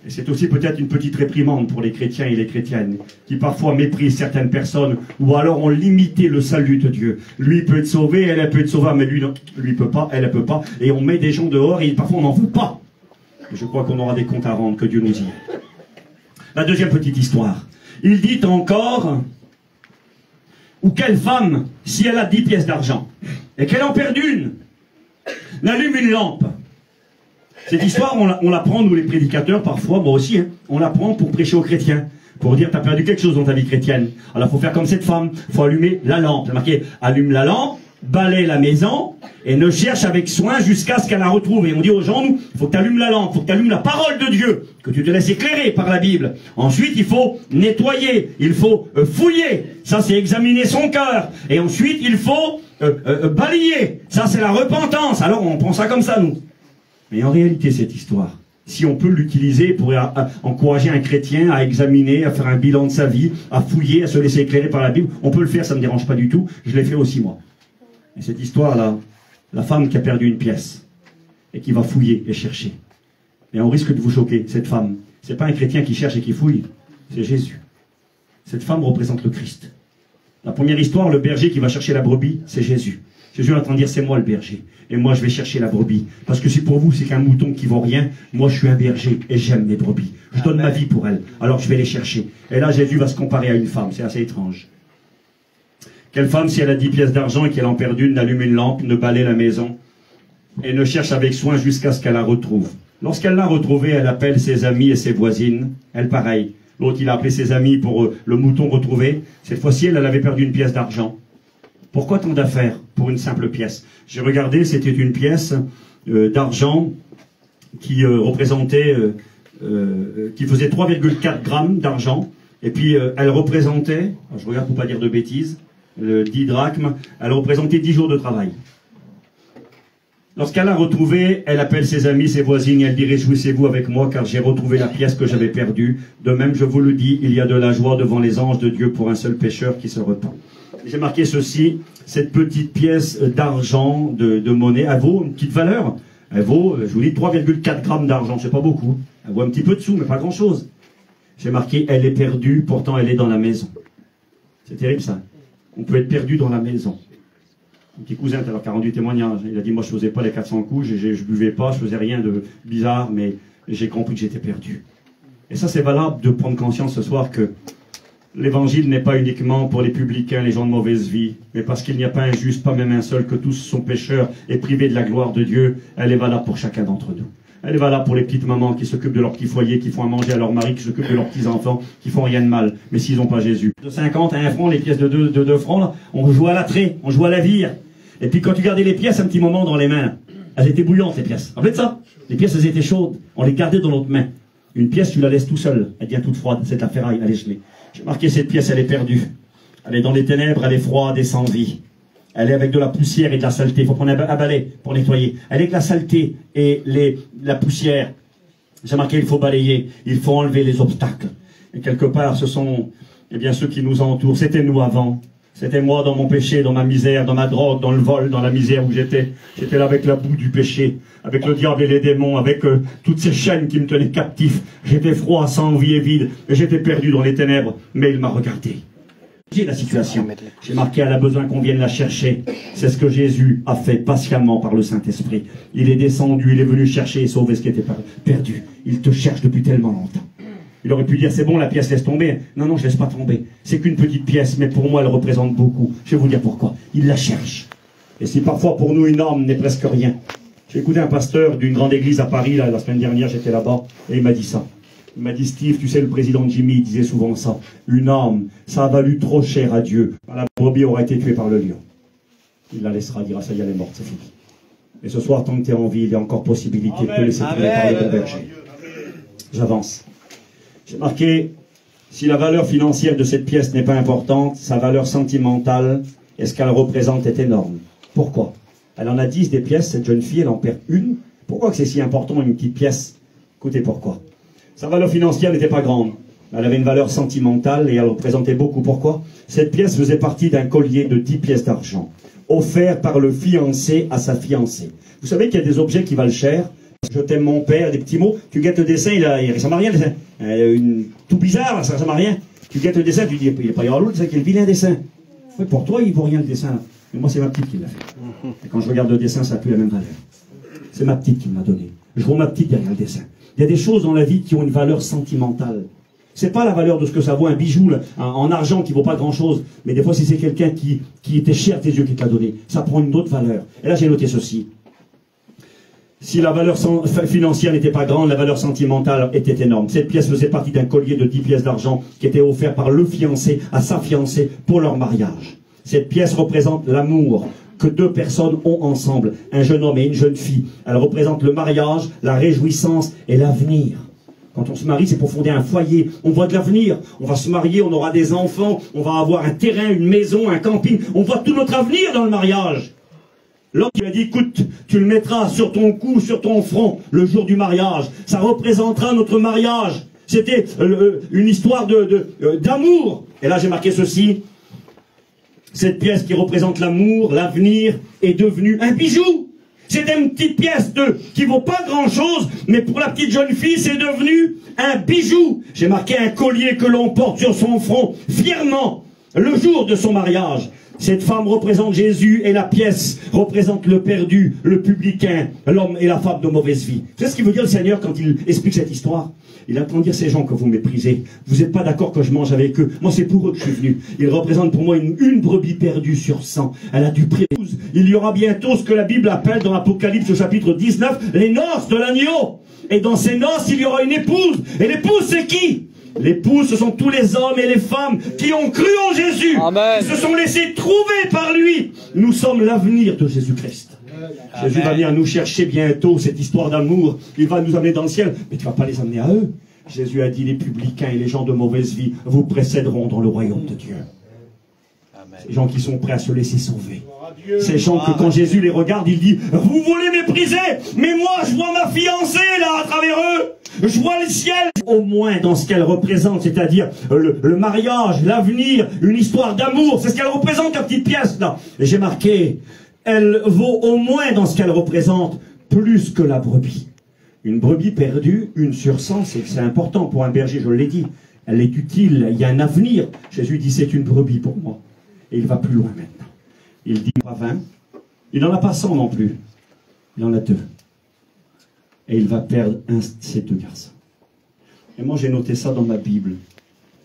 Et c'est aussi peut-être une petite réprimande pour les chrétiens et les chrétiennes qui parfois méprisent certaines personnes ou alors ont limité le salut de Dieu. Lui peut être sauvé, elle peut être sauvée, mais lui non, lui peut pas, elle peut pas. Et on met des gens dehors et parfois on n'en veut pas. Et je crois qu'on aura des comptes à rendre, que Dieu nous y aide. La deuxième petite histoire. Il dit encore, ou quelle femme, si elle a 10 pièces d'argent et qu'elle en perd une, n'allume une lampe. Cette histoire, on l'apprend, nous les prédicateurs, parfois, moi aussi, hein, on l'apprend pour prêcher aux chrétiens, pour dire, t'as perdu quelque chose dans ta vie chrétienne. Alors, il faut faire comme cette femme, il faut allumer la lampe. C'est marqué, allume la lampe, balaye la maison, et ne cherche avec soin jusqu'à ce qu'elle la retrouve. Et on dit aux gens, nous, il faut que tu allumes la lampe, il faut que tu allumes la parole de Dieu, que tu te laisses éclairer par la Bible. Ensuite, il faut nettoyer, il faut fouiller, ça c'est examiner son cœur. Et ensuite, il faut balayer, ça c'est la repentance. Alors, on prend ça comme ça, nous. Mais en réalité, cette histoire, si on peut l'utiliser pour encourager un chrétien à examiner, à faire un bilan de sa vie, à fouiller, à se laisser éclairer par la Bible, on peut le faire, ça ne me dérange pas du tout. Je l'ai fait aussi, moi. Et cette histoire-là, La femme qui a perdu une pièce et qui va fouiller et chercher. Et on risque de vous choquer, cette femme. C'est pas un chrétien qui cherche et qui fouille, c'est Jésus. Cette femme représente le Christ. La première histoire, le berger qui va chercher la brebis, c'est Jésus. Jésus entend dire, c'est moi le berger. Et moi, je vais chercher la brebis. Parce que si pour vous, c'est qu'un mouton qui vaut rien, moi, je suis un berger et j'aime mes brebis. Je donne ma vie pour elles. Alors, je vais les chercher. Et là, Jésus va se comparer à une femme. C'est assez étrange. Quelle femme, si elle a 10 pièces d'argent et qu'elle en perd une, n'allume une lampe, ne balaie la maison et ne cherche avec soin jusqu'à ce qu'elle la retrouve. Lorsqu'elle l'a retrouvée, elle appelle ses amis et ses voisines. Elle, pareil. L'autre, il a appelé ses amis pour le mouton retrouvé. Cette fois-ci, elle avait perdu une pièce d'argent. Pourquoi tant d'affaires pour une simple pièce? J'ai regardé, c'était une pièce d'argent qui représentait, qui faisait 3,4 grammes d'argent. Et puis, elle représentait, je regarde pour pas dire de bêtises, 10 drachmes, elle représentait 10 jours de travail. Lorsqu'elle l'a retrouvée, elle appelle ses amis, ses voisines, elle dit « Réjouissez-vous avec moi, car j'ai retrouvé la pièce que j'avais perdue. De même, je vous le dis, il y a de la joie devant les anges de Dieu pour un seul pécheur qui se repent. » J'ai marqué ceci, cette petite pièce d'argent, de monnaie, elle vaut une petite valeur. Elle vaut, je vous dis, 3,4 grammes d'argent, c'est pas beaucoup. Elle vaut un petit peu de sous, mais pas grand-chose. J'ai marqué « Elle est perdue, pourtant elle est dans la maison. » C'est terrible ça. On peut être perdu dans la maison. Un petit cousin qui a rendu témoignage. Il a dit, moi je faisais pas les 400 coups, je buvais pas, je faisais rien de bizarre, mais j'ai compris que j'étais perdu. Et ça c'est valable de prendre conscience ce soir que l'évangile n'est pas uniquement pour les publicains, les gens de mauvaise vie, mais parce qu'il n'y a pas un juste, pas même un seul, que tous sont pécheurs et privés de la gloire de Dieu, elle est valable pour chacun d'entre nous. Elle est valable pour les petites mamans qui s'occupent de leur petit foyer, qui font à manger à leur mari, qui s'occupent de leurs petits-enfants, qui font rien de mal, mais s'ils n'ont pas Jésus. De 50 à 1 franc, les pièces de 2 francs, là, on joue à l'attrait, on joue à la vire. Et puis quand tu gardais les pièces un petit moment dans les mains, elles étaient bouillantes les pièces. En fait ça, les pièces elles étaient chaudes, on les gardait dans notre main. Une pièce tu la laisses tout seul, elle devient toute froide, c'est de la ferraille, elle est gelée. J'ai marqué cette pièce, elle est perdue. Elle est dans les ténèbres, elle est froide et sans vie. Elle est avec de la poussière et de la saleté, il faut prendre un balai pour nettoyer. Elle est de la saleté et la poussière. J'ai marqué, il faut balayer, il faut enlever les obstacles. Et quelque part, ce sont bien ceux qui nous entourent. C'était nous avant. C'était moi dans mon péché, dans ma misère, dans ma drogue, dans le vol, dans la misère où j'étais. J'étais là avec la boue du péché, avec le diable et les démons, avec toutes ces chaînes qui me tenaient captif. J'étais froid, sans vie et vide, et j'étais perdu dans les ténèbres. Mais il m'a regardé. J'ai la situation. J'ai marqué, elle a besoin qu'on vienne la chercher. C'est ce que Jésus a fait patiemment par le Saint-Esprit. Il est descendu, il est venu chercher et sauver ce qui était perdu. Il te cherche depuis tellement longtemps. Il aurait pu dire, c'est bon, la pièce laisse tomber. Non, non, je laisse pas tomber. C'est qu'une petite pièce, mais pour moi, elle représente beaucoup. Je vais vous dire pourquoi. Il la cherche. Et si parfois pour nous, une âme n'est presque rien. J'ai écouté un pasteur d'une grande église à Paris, là, la semaine dernière, j'étais là-bas, et il m'a dit ça. Il m'a dit, Steve, tu sais, le président Jimmy, il disait souvent ça. Une âme, ça a valu trop cher à Dieu. La brebis aura été tuée par le lion. Il la laissera, dira, ça y est, elle est morte, c'est fini. Et ce soir, tant que tu es en vie, il y a encore possibilité de te laisser tuer par le bon berger. J'avance. J'ai marqué, si la valeur financière de cette pièce n'est pas importante, sa valeur sentimentale et ce qu'elle représente est énorme. Pourquoi? Elle en a 10 des pièces, cette jeune fille, elle en perd une. Pourquoi que c'est si important une petite pièce? Écoutez pourquoi. Sa valeur financière n'était pas grande. Elle avait une valeur sentimentale et elle représentait beaucoup. Pourquoi? Cette pièce faisait partie d'un collier de 10 pièces d'argent, offert par le fiancé à sa fiancée. Vous savez qu'il y a des objets qui valent cher. Je t'aime mon père, des petits mots. Tu guettes le dessin, il ressemble à rien, le dessin. Tout bizarre, ça ressemble à rien. Tu guettes le dessin, tu dis, il n'est pas l'autre, c'est quel vilain dessin. Ouais, pour toi, il vaut rien le dessin. Mais moi, c'est ma petite qui l'a fait. Et quand je regarde le dessin, ça n'a plus la même valeur. C'est ma petite qui me l'a donné. Je vois ma petite derrière le dessin. Il y a des choses dans la vie qui ont une valeur sentimentale. C'est pas la valeur de ce que ça vaut, un bijou là, en argent qui vaut pas grand chose. Mais des fois, si c'est quelqu'un qui était cher à tes yeux qui te l'a donné, ça prend une autre valeur. Et là, j'ai noté ceci. Si la valeur financière n'était pas grande, la valeur sentimentale était énorme. Cette pièce faisait partie d'un collier de 10 pièces d'argent qui était offert par le fiancé à sa fiancée pour leur mariage. Cette pièce représente l'amour que 2 personnes ont ensemble, un jeune homme et une jeune fille. Elle représente le mariage, la réjouissance et l'avenir. Quand on se marie, c'est pour fonder un foyer. On voit de l'avenir. On va se marier, on aura des enfants, on va avoir un terrain, une maison, un camping. On voit tout notre avenir dans le mariage. L'homme qui a dit, écoute, tu le mettras sur ton cou, sur ton front, le jour du mariage. Ça représentera notre mariage. C'était une histoire d'amour. Et là, j'ai marqué ceci. Cette pièce qui représente l'amour, l'avenir, est devenue un bijou. C'était une petite pièce qui vaut pas grand-chose, mais pour la petite jeune fille, c'est devenu un bijou. J'ai marqué un collier que l'on porte sur son front, fièrement, le jour de son mariage. Cette femme représente Jésus et la pièce représente le perdu, le publicain, l'homme et la femme de mauvaise vie. C'est ce qu'il veut dire le Seigneur quand il explique cette histoire. Il attend de dire ces gens que vous méprisez. Vous n'êtes pas d'accord que je mange avec eux. Moi, c'est pour eux que je suis venu. Ils représentent pour moi une brebis perdue sur 100. Elle a du prix. Il y aura bientôt ce que la Bible appelle dans l'Apocalypse au chapitre 19, les noces de l'agneau. Et dans ces noces, il y aura une épouse. Et l'épouse, c'est qui? L'épouse, ce sont tous les hommes et les femmes qui ont cru en Jésus, qui se sont laissés trouver par lui. Nous sommes l'avenir de Jésus-Christ. Jésus va venir nous chercher bientôt, cette histoire d'amour. Il va nous amener dans le ciel, mais tu ne vas pas les amener à eux. Jésus a dit, les publicains et les gens de mauvaise vie vous précéderont dans le royaume de Dieu. Ces gens qui sont prêts à se laisser sauver. Ces gens que quand Jésus les regarde, il dit, vous voulez mépriser, mais moi je vois ma fiancée là à travers eux. Je vois le ciel. Au moins dans ce qu'elle représente, c'est-à-dire le mariage, l'avenir, une histoire d'amour. C'est ce qu'elle représente, la petite pièce là. Et j'ai marqué, elle vaut au moins dans ce qu'elle représente plus que la brebis. Une brebis perdue, 1 sur 100, c'est important pour un berger, je l'ai dit. Elle est utile, il y a un avenir. Jésus dit, c'est une brebis pour moi. Et il va plus loin maintenant. Il dit pas 20, il n'en a pas 100 non plus. Il en a 2. Et il va perdre ces 2 garçons. Et moi j'ai noté ça dans ma Bible.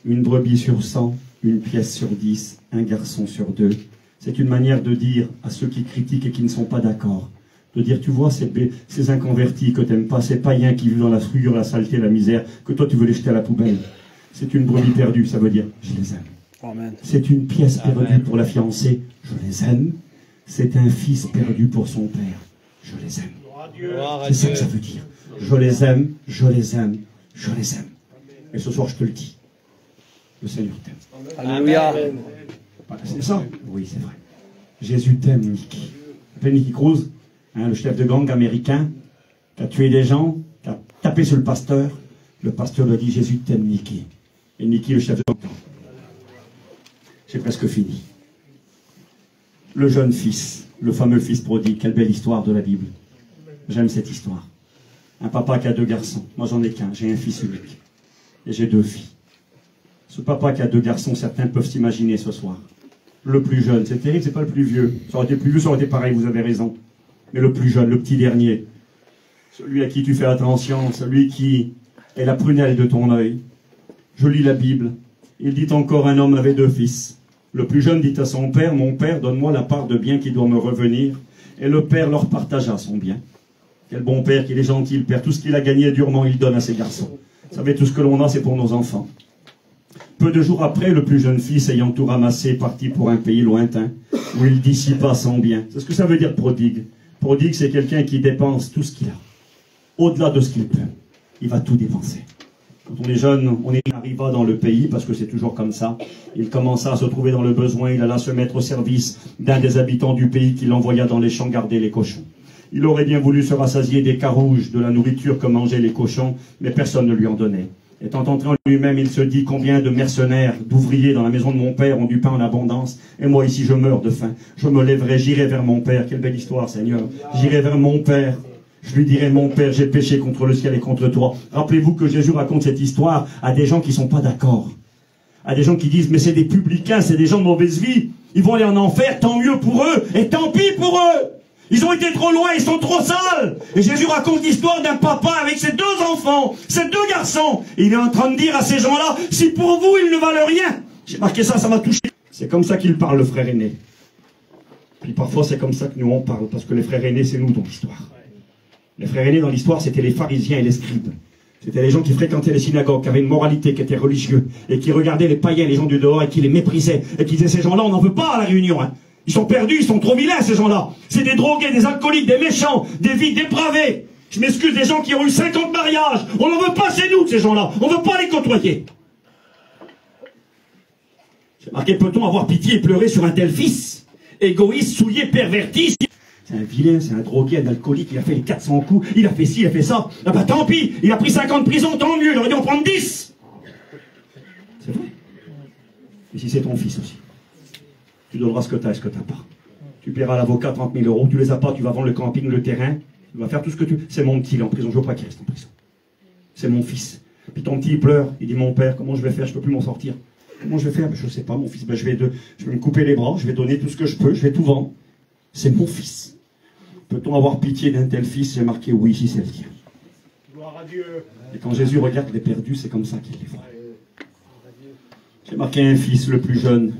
Une brebis sur 100, une pièce sur 10, un garçon sur 2. C'est une manière de dire à ceux qui critiquent et qui ne sont pas d'accord, de dire, tu vois, ces inconvertis que tu n'aimes pas, ces païens qui vivent dans la souillure, la saleté, la misère, que toi tu veux les jeter à la poubelle. C'est une brebis perdue, ça veut dire, je les aime. C'est une pièce perdue pour la fiancée, je les aime. C'est un fils perdu pour son père, je les aime. C'est ça que ça veut dire. Je les aime, je les aime, je les aime. Et ce soir, je te le dis, le Seigneur t'aime. Alléluia. C'est ça? Oui, c'est vrai. Jésus t'aime, Nicky. Tu Nicky Cruz, hein, le chef de gang américain, qui a tué des gens, qui a tapé sur le pasteur. Le pasteur lui a dit, Jésus t'aime, Nicky. Et Nicky, le chef de gang. J'ai presque fini. Le jeune fils, le fameux fils prodigue, quelle belle histoire de la Bible. J'aime cette histoire. Un papa qui a 2 garçons. Moi, j'en ai qu'un. J'ai un fils unique. Et j'ai 2 filles. Ce papa qui a 2 garçons, certains peuvent s'imaginer ce soir. Le plus jeune, c'est terrible, c'est pas le plus vieux. Ça aurait été plus vieux, ça aurait été pareil, vous avez raison. Mais le plus jeune, le petit dernier, celui à qui tu fais attention, celui qui est la prunelle de ton œil. Je lis la Bible. Il dit encore, un homme avait 2 fils. Le plus jeune dit à son père, mon père, donne-moi la part de bien qui doit me revenir. Et le père leur partagea son bien. Quel bon père, qu'il est gentil, le père. Tout ce qu'il a gagné durement, il donne à ses garçons. Vous savez, tout ce que l'on a, c'est pour nos enfants. Peu de jours après, le plus jeune fils, ayant tout ramassé, partit pour un pays lointain, où il dissipa son bien. C'est ce que ça veut dire prodigue. Prodigue, c'est quelqu'un qui dépense tout ce qu'il a. Au-delà de ce qu'il peut. Il va tout dépenser. Quand on est jeune, on arriva dans le pays, parce que c'est toujours comme ça. Il commença à se trouver dans le besoin, il alla se mettre au service d'un des habitants du pays qui l'envoya dans les champs garder les cochons. Il aurait bien voulu se rassasier des carouges, de la nourriture que mangeaient les cochons, mais personne ne lui en donnait. Étant entré en lui-même, il se dit, combien de mercenaires, d'ouvriers dans la maison de mon père ont du pain en abondance, et moi ici je meurs de faim. Je me lèverai, j'irai vers mon père. Quelle belle histoire, Seigneur. J'irai vers mon père. Je lui dirai, mon père, j'ai péché contre le ciel et contre toi. Rappelez-vous que Jésus raconte cette histoire à des gens qui ne sont pas d'accord. À des gens qui disent, mais c'est des publicains, c'est des gens de mauvaise vie. Ils vont aller en enfer, tant mieux pour eux, et tant pis pour eux. Ils ont été trop loin, ils sont trop sales. Et Jésus raconte l'histoire d'un papa avec ses 2 enfants, ses 2 garçons. Et il est en train de dire à ces gens-là, si pour vous ils ne valent rien. J'ai marqué ça, ça m'a touché. C'est comme ça qu'il parle, le frère aîné. Puis parfois c'est comme ça que nous on parle, parce que les frères aînés, c'est nous dans l'histoire. Les frères aînés dans l'histoire, c'était les pharisiens et les scribes. C'était les gens qui fréquentaient les synagogues, qui avaient une moralité, qui étaient religieux, et qui regardaient les païens, les gens du dehors, et qui les méprisaient, et qui disaient, ces gens-là, on n'en veut pas à la réunion, hein. Ils sont perdus, ils sont trop vilains, ces gens-là. C'est des drogués, des alcooliques, des méchants, des vies dépravées. Je m'excuse, des gens qui ont eu 50 mariages. On n'en veut pas chez nous, ces gens-là. On ne veut pas les côtoyer. J'ai marqué, peut-on avoir pitié et pleurer sur un tel fils? Égoïste, souillé, perverti. C'est un vilain, c'est un drogué, un alcoolique, il a fait les 400 coups, il a fait ci, il a fait ça. Ah bah tant pis, il a pris 50 prisons, tant mieux, il aurait dû en prendre 10. C'est vrai. Et si c'est ton fils aussi. Tu donneras ce que tu as et ce que tu n'as pas. Tu paieras à l'avocat 30 000 euros, tu les as pas, tu vas vendre le camping, le terrain, tu vas faire tout ce que tu... C'est mon petit, il est en prison, je veux pas qu'il reste en prison. C'est mon fils. Puis ton petit, il pleure, il dit, mon père, comment je vais faire, je peux plus m'en sortir. Comment je vais faire? Je sais pas, mon fils, je vais me couper les bras, je vais donner tout ce que je peux, je vais tout vendre. C'est mon fils. Peut-on avoir pitié d'un tel fils? J'ai marqué, oui, si c'est le tien. Gloire à Dieu. Et quand Jésus regarde les perdus, c'est comme ça qu'il les voit. J'ai marqué un fils, le plus jeune,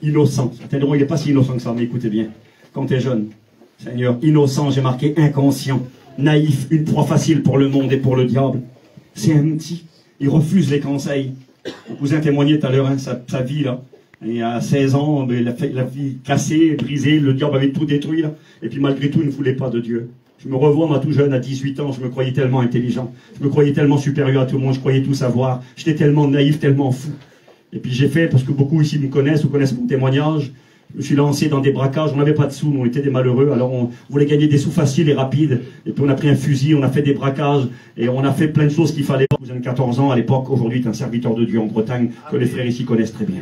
innocent. Il n'est pas si innocent que ça, mais écoutez bien. Quand tu es jeune, Seigneur, innocent, j'ai marqué inconscient, naïf, une proie facile pour le monde et pour le diable. C'est un petit. Il refuse les conseils. Mon cousin témoignait tout à l'heure, hein, sa vie, là. Et à 16 ans, la vie cassée, brisée, le diable avait tout détruit, là. Et puis malgré tout, il ne voulait pas de Dieu. Je me revois, moi, tout jeune, à 18 ans, je me croyais tellement intelligent. Je me croyais tellement supérieur à tout le monde, je croyais tout savoir. J'étais tellement naïf, tellement fou. Et puis j'ai fait, parce que beaucoup ici me connaissent, ou connaissent mon témoignage, je me suis lancé dans des braquages, on n'avait pas de sous, on était des malheureux, alors on voulait gagner des sous faciles et rapides, et puis on a pris un fusil, on a fait des braquages, et on a fait plein de choses qu'il fallait. Vous avez 14 ans à l'époque, aujourd'hui tu es un serviteur de Dieu en Bretagne, que les frères ici connaissent très bien.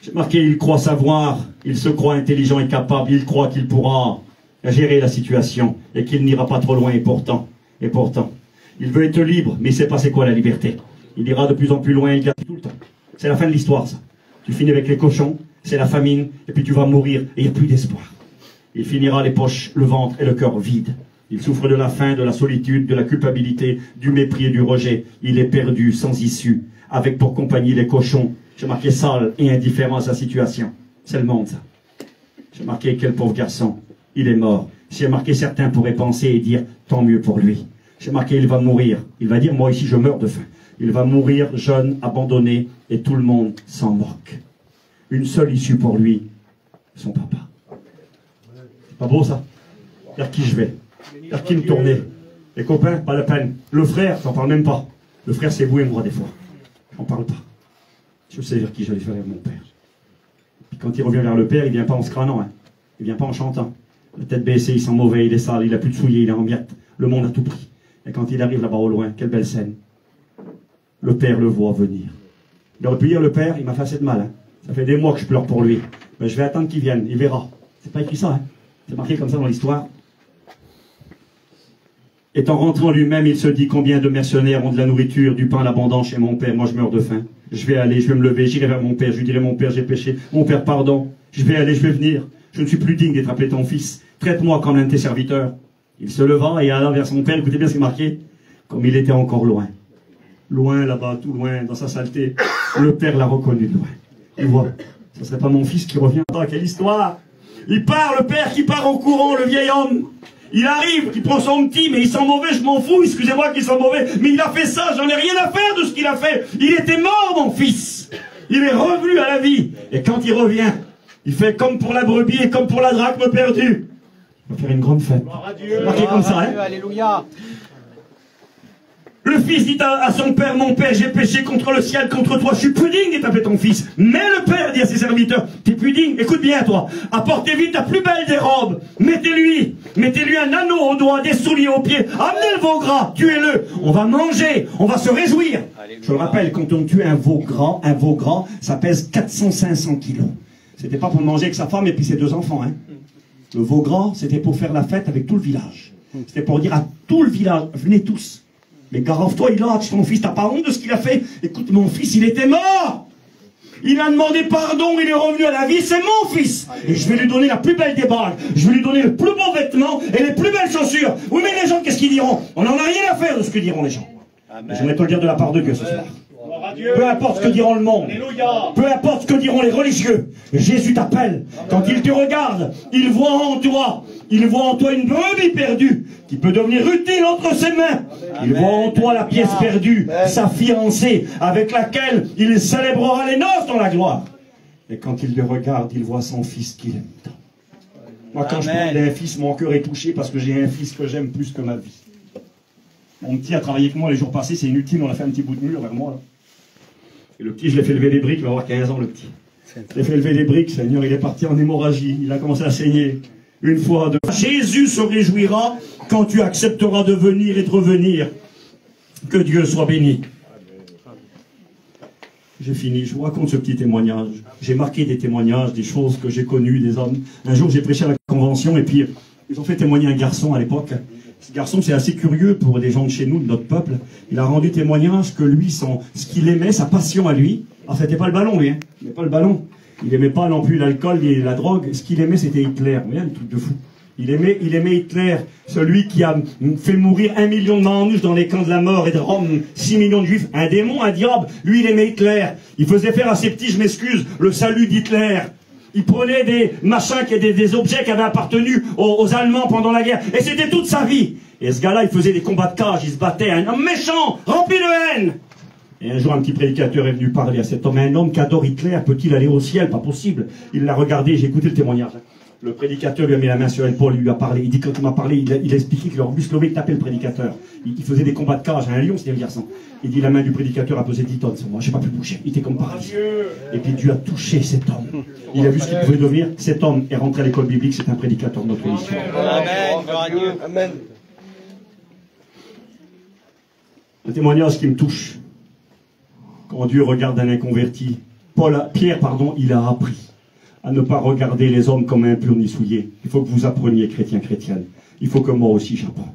J'ai marqué, il croit savoir, il se croit intelligent et capable, il croit qu'il pourra gérer la situation, et qu'il n'ira pas trop loin, et pourtant, il veut être libre, mais il ne sait pas c'est quoi la liberté. Il ira de plus en plus loin, il gagne tout le temps. C'est la fin de l'histoire, ça. Tu finis avec les cochons, c'est la famine, et puis tu vas mourir, et il n'y a plus d'espoir. Il finira les poches, le ventre et le cœur vides. Il souffre de la faim, de la solitude, de la culpabilité, du mépris et du rejet. Il est perdu, sans issue, avec pour compagnie les cochons. J'ai marqué sale et indifférent à sa situation. C'est le monde, ça. J'ai marqué quel pauvre garçon. Il est mort. J'ai marqué certains pourraient penser et dire tant mieux pour lui. J'ai marqué il va mourir. Il va dire moi ici je meurs de faim. Il va mourir jeune, abandonné, et tout le monde s'en moque. Une seule issue pour lui, son papa. C'est pas beau ça? Vers qui je vais? Vers qui me tourner? Les copains, pas la peine. Le frère, j'en parle même pas. Le frère c'est vous et moi des fois. J'en parle pas. Je sais vers qui j'allais faire vers mon père. Puis quand il revient vers le père, il vient pas en se crânant, hein. Il vient pas en chantant. La tête baissée, il sent mauvais, il est sale, il a plus de souliers, il est en miettes. Le monde a tout pris. Et quand il arrive là-bas au loin, quelle belle scène. Le père le voit venir. Il aurait pu dire, le père, il m'a fait assez de mal. Hein. Ça fait des mois que je pleure pour lui. Mais je vais attendre qu'il vienne, il verra. C'est pas écrit ça, hein. C'est marqué comme ça dans l'histoire. Et en rentrant lui-même, il se dit combien de mercenaires ont de la nourriture, du pain, l'abondance chez mon père. Moi, je meurs de faim. Je vais aller, je vais me lever, j'irai vers mon père. Je lui dirai, mon père, j'ai péché. Mon père, pardon. Je vais aller, je vais venir. Je ne suis plus digne d'être appelé ton fils. Traite-moi comme l'un de tes serviteurs. Il se leva et alla vers son père. Écoutez bien ce qui est marqué. Comme il était encore loin. Loin là-bas, tout loin, dans sa saleté. Le père l'a reconnu de loin. Il voit, ce ne serait pas mon fils qui revient. Oh, quelle histoire! Il part, le père qui part en courant, le vieil homme. Il arrive, il prend son petit, mais il sent mauvais, je m'en fous, excusez-moi qu'il sent mauvais. Mais il a fait ça, j'en ai rien à faire de ce qu'il a fait. Il était mort, mon fils. Il est revenu à la vie. Et quand il revient, il fait comme pour la brebis et comme pour la drachme perdue. On va faire une grande fête. Marqué comme ça, hein? Alléluia. Le fils dit à son père, mon père, j'ai péché contre le ciel, contre toi, je suis plus digne d'être appelé ton fils. Mais le père dit à ses serviteurs, t'es plus digne, écoute bien toi, apportez vite la plus belle des robes, mettez-lui un anneau au doigt, des souliers aux pieds, amenez le veau gras, tuez-le, on va manger, on va se réjouir. Alléluia. Je le rappelle, quand on tue un veau gras, ça pèse 400-500 kilos. C'était pas pour manger avec sa femme et puis ses 2 enfants, hein. Le veau gras, c'était pour faire la fête avec tout le village. C'était pour dire à tout le village, venez tous. Mais garave-toi, il lâche ton fils, t'as pas honte de ce qu'il a fait? Écoute, mon fils, il était mort! Il a demandé pardon, il est revenu à la vie, c'est mon fils! Et je vais lui donner la plus belle des bagues, je vais lui donner le plus beau vêtement et les plus belles chaussures. Oui, mais les gens, qu'est-ce qu'ils diront? On n'en a rien à faire de ce que diront les gens. J'aimerais te le dire de la part de Dieu ce soir. Peu importe ce que diront le monde, peu importe ce que diront les religieux, Jésus t'appelle. Quand il te regarde, il voit en toi une brebis perdue qui peut devenir utile entre ses mains. Il voit en toi la pièce perdue, sa fiancée, avec laquelle il célébrera les noces dans la gloire. Et quand il le regarde, il voit son fils qu'il aime tant. Moi, quand je parle d'un fils, mon cœur est touché parce que j'ai un fils que j'aime plus que ma vie. Mon petit a travaillé avec moi les jours passés, c'est inutile, on a fait un petit bout de mur vers moi là. Et le petit, je l'ai fait lever des briques, il va avoir 15 ans le petit. Je l'ai fait lever des briques, Seigneur, il est parti en hémorragie, il a commencé à saigner. Une fois, deux. Jésus se réjouira quand tu accepteras de venir et de revenir. Que Dieu soit béni. J'ai fini, je vous raconte ce petit témoignage. J'ai marqué des témoignages, des choses que j'ai connues, des hommes. Un jour, j'ai prêché à la convention et puis ils ont fait témoigner un garçon à l'époque. Ce garçon, c'est assez curieux pour des gens de chez nous, de notre peuple. Il a rendu témoignage que lui, ce qu'il aimait, sa passion à lui, alors c'était pas le ballon, lui, hein. Il n'aimait pas le ballon. Il aimait pas non plus l'alcool et la drogue. Ce qu'il aimait, c'était Hitler. Vous voyez, un truc de fou. Il aimait Hitler, celui qui a fait mourir 1 million de Manouches dans les camps de la mort et de Rome, 6 millions de Juifs, un démon, un diable. Lui, il aimait Hitler. Il faisait faire à ses petits, je m'excuse, le salut d'Hitler. Il prenait des machins, des objets qui avaient appartenu aux Allemands pendant la guerre. Et c'était toute sa vie. Et ce gars-là, il faisait des combats de cage, il se battait, un homme méchant, rempli de haine. Et un jour, un petit prédicateur est venu parler à cet homme. Un homme qui adore Hitler, peut-il aller au ciel? Pas possible. Il l'a regardé, j'ai écouté le témoignage. Le prédicateur lui a mis la main sur l'épaule, il lui a parlé. Il dit, quand il m'a parlé, il a expliqué que le Musclové tapait le prédicateur. Il faisait des combats de cage à un lion, c'était un garçon. Il dit, la main du prédicateur a pesé 10 tonnes sur moi, j'ai pas pu bouger. Il était comme paralysé. Et puis Dieu a touché cet homme. Il a vu ce qu'il pouvait devenir. Cet homme est rentré à l'école biblique, c'est un prédicateur de notre histoire. Amen. Gloire à Dieu. Amen. Un témoignage qui me touche. Quand Dieu regarde un inconverti, Pierre, il a appris à ne pas regarder les hommes comme impurs ni souillés. Il faut que vous appreniez, chrétiens, chrétiennes. Il faut que moi aussi j'apprends.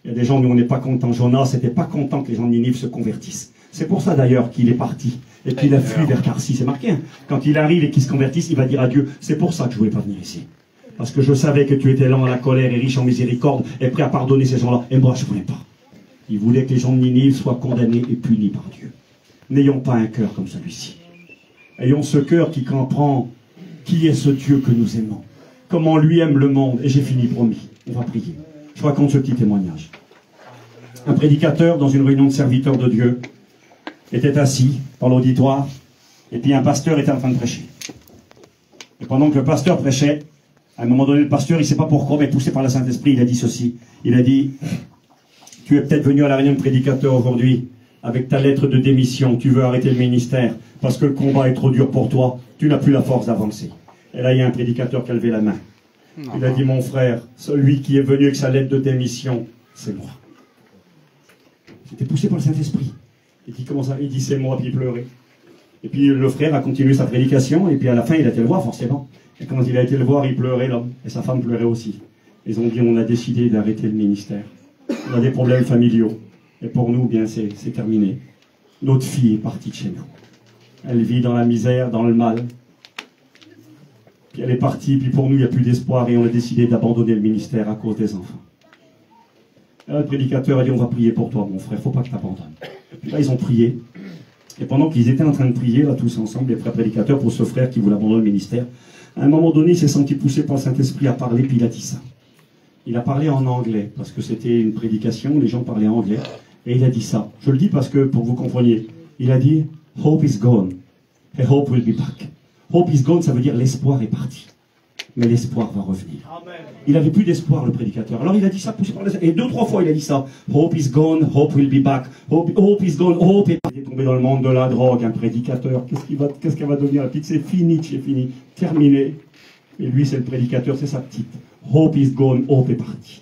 Il y a des gens, nous on n'est pas contents. Jonas n'était pas content que les gens de Ninive se convertissent. C'est pour ça d'ailleurs qu'il est parti et qu'il a fui vers Tarsis. C'est marqué, hein. Quand il arrive et qu'il se convertisse, il va dire à Dieu, c'est pour ça que je ne voulais pas venir ici. Parce que je savais que tu étais lent à la colère et riche en miséricorde et prêt à pardonner ces gens-là. Et moi, je ne voulais pas. Il voulait que les gens de Ninive soient condamnés et punis par Dieu. N'ayons pas un cœur comme celui-ci. Ayons ce cœur qui comprend qui est ce Dieu que nous aimons. Comment lui aime le monde. Et j'ai fini, promis. On va prier. Je raconte ce petit témoignage. Un prédicateur, dans une réunion de serviteurs de Dieu, était assis dans l'auditoire, et puis un pasteur était en train de prêcher. Et pendant que le pasteur prêchait, à un moment donné, le pasteur, il ne sait pas pourquoi, mais poussé par le Saint-Esprit, il a dit ceci. Il a dit, tu es peut-être venu à la réunion de prédicateur aujourd'hui, avec ta lettre de démission, tu veux arrêter le ministère, parce que le combat est trop dur pour toi, tu n'as plus la force d'avancer. Et là, il y a un prédicateur qui a levé la main. Il a dit, mon frère, celui qui est venu avec sa lettre de démission, c'est moi. J'étais poussé par le Saint-Esprit. Et puis, comment ça? Il dit, c'est moi, puis il pleurait. Et puis, le frère a continué sa prédication, et puis à la fin, il a été le voir, forcément. Et quand il a été le voir, il pleurait, l'homme. Et sa femme pleurait aussi. Ils ont dit, on a décidé d'arrêter le ministère. On a des problèmes familiaux. Et pour nous, bien, c'est terminé. Notre fille est partie de chez nous. Elle vit dans la misère, dans le mal. Puis elle est partie, puis pour nous, il n'y a plus d'espoir, et on a décidé d'abandonner le ministère à cause des enfants. Et là, le prédicateur a dit, on va prier pour toi, mon frère, il ne faut pas que tu abandonnes. Puis là, ils ont prié. Et pendant qu'ils étaient en train de prier, là, tous ensemble, les frères prédicateurs, pour ce frère qui voulait abandonner le ministère, à un moment donné, il s'est senti poussé par le Saint-Esprit à parler, puis il a dit ça. Il a parlé en anglais, parce que c'était une prédication, les gens parlaient anglais. Et il a dit ça. Je le dis parce que, pour que vous compreniez, il a dit, hope is gone, and hope will be back. Hope is gone, ça veut dire l'espoir est parti. Mais l'espoir va revenir. Amen. Il n'avait plus d'espoir, le prédicateur. Alors il a dit ça, poussé par le... Et 2-3 fois, il a dit ça. Hope is gone, hope will be back. Hope is gone, hope est... Il est tombé dans le monde de la drogue, un prédicateur. Qu'est-ce qu'elle va devenir? La petite, c'est fini, terminé. Et lui, c'est le prédicateur, c'est sa petite. Hope is gone, hope est parti.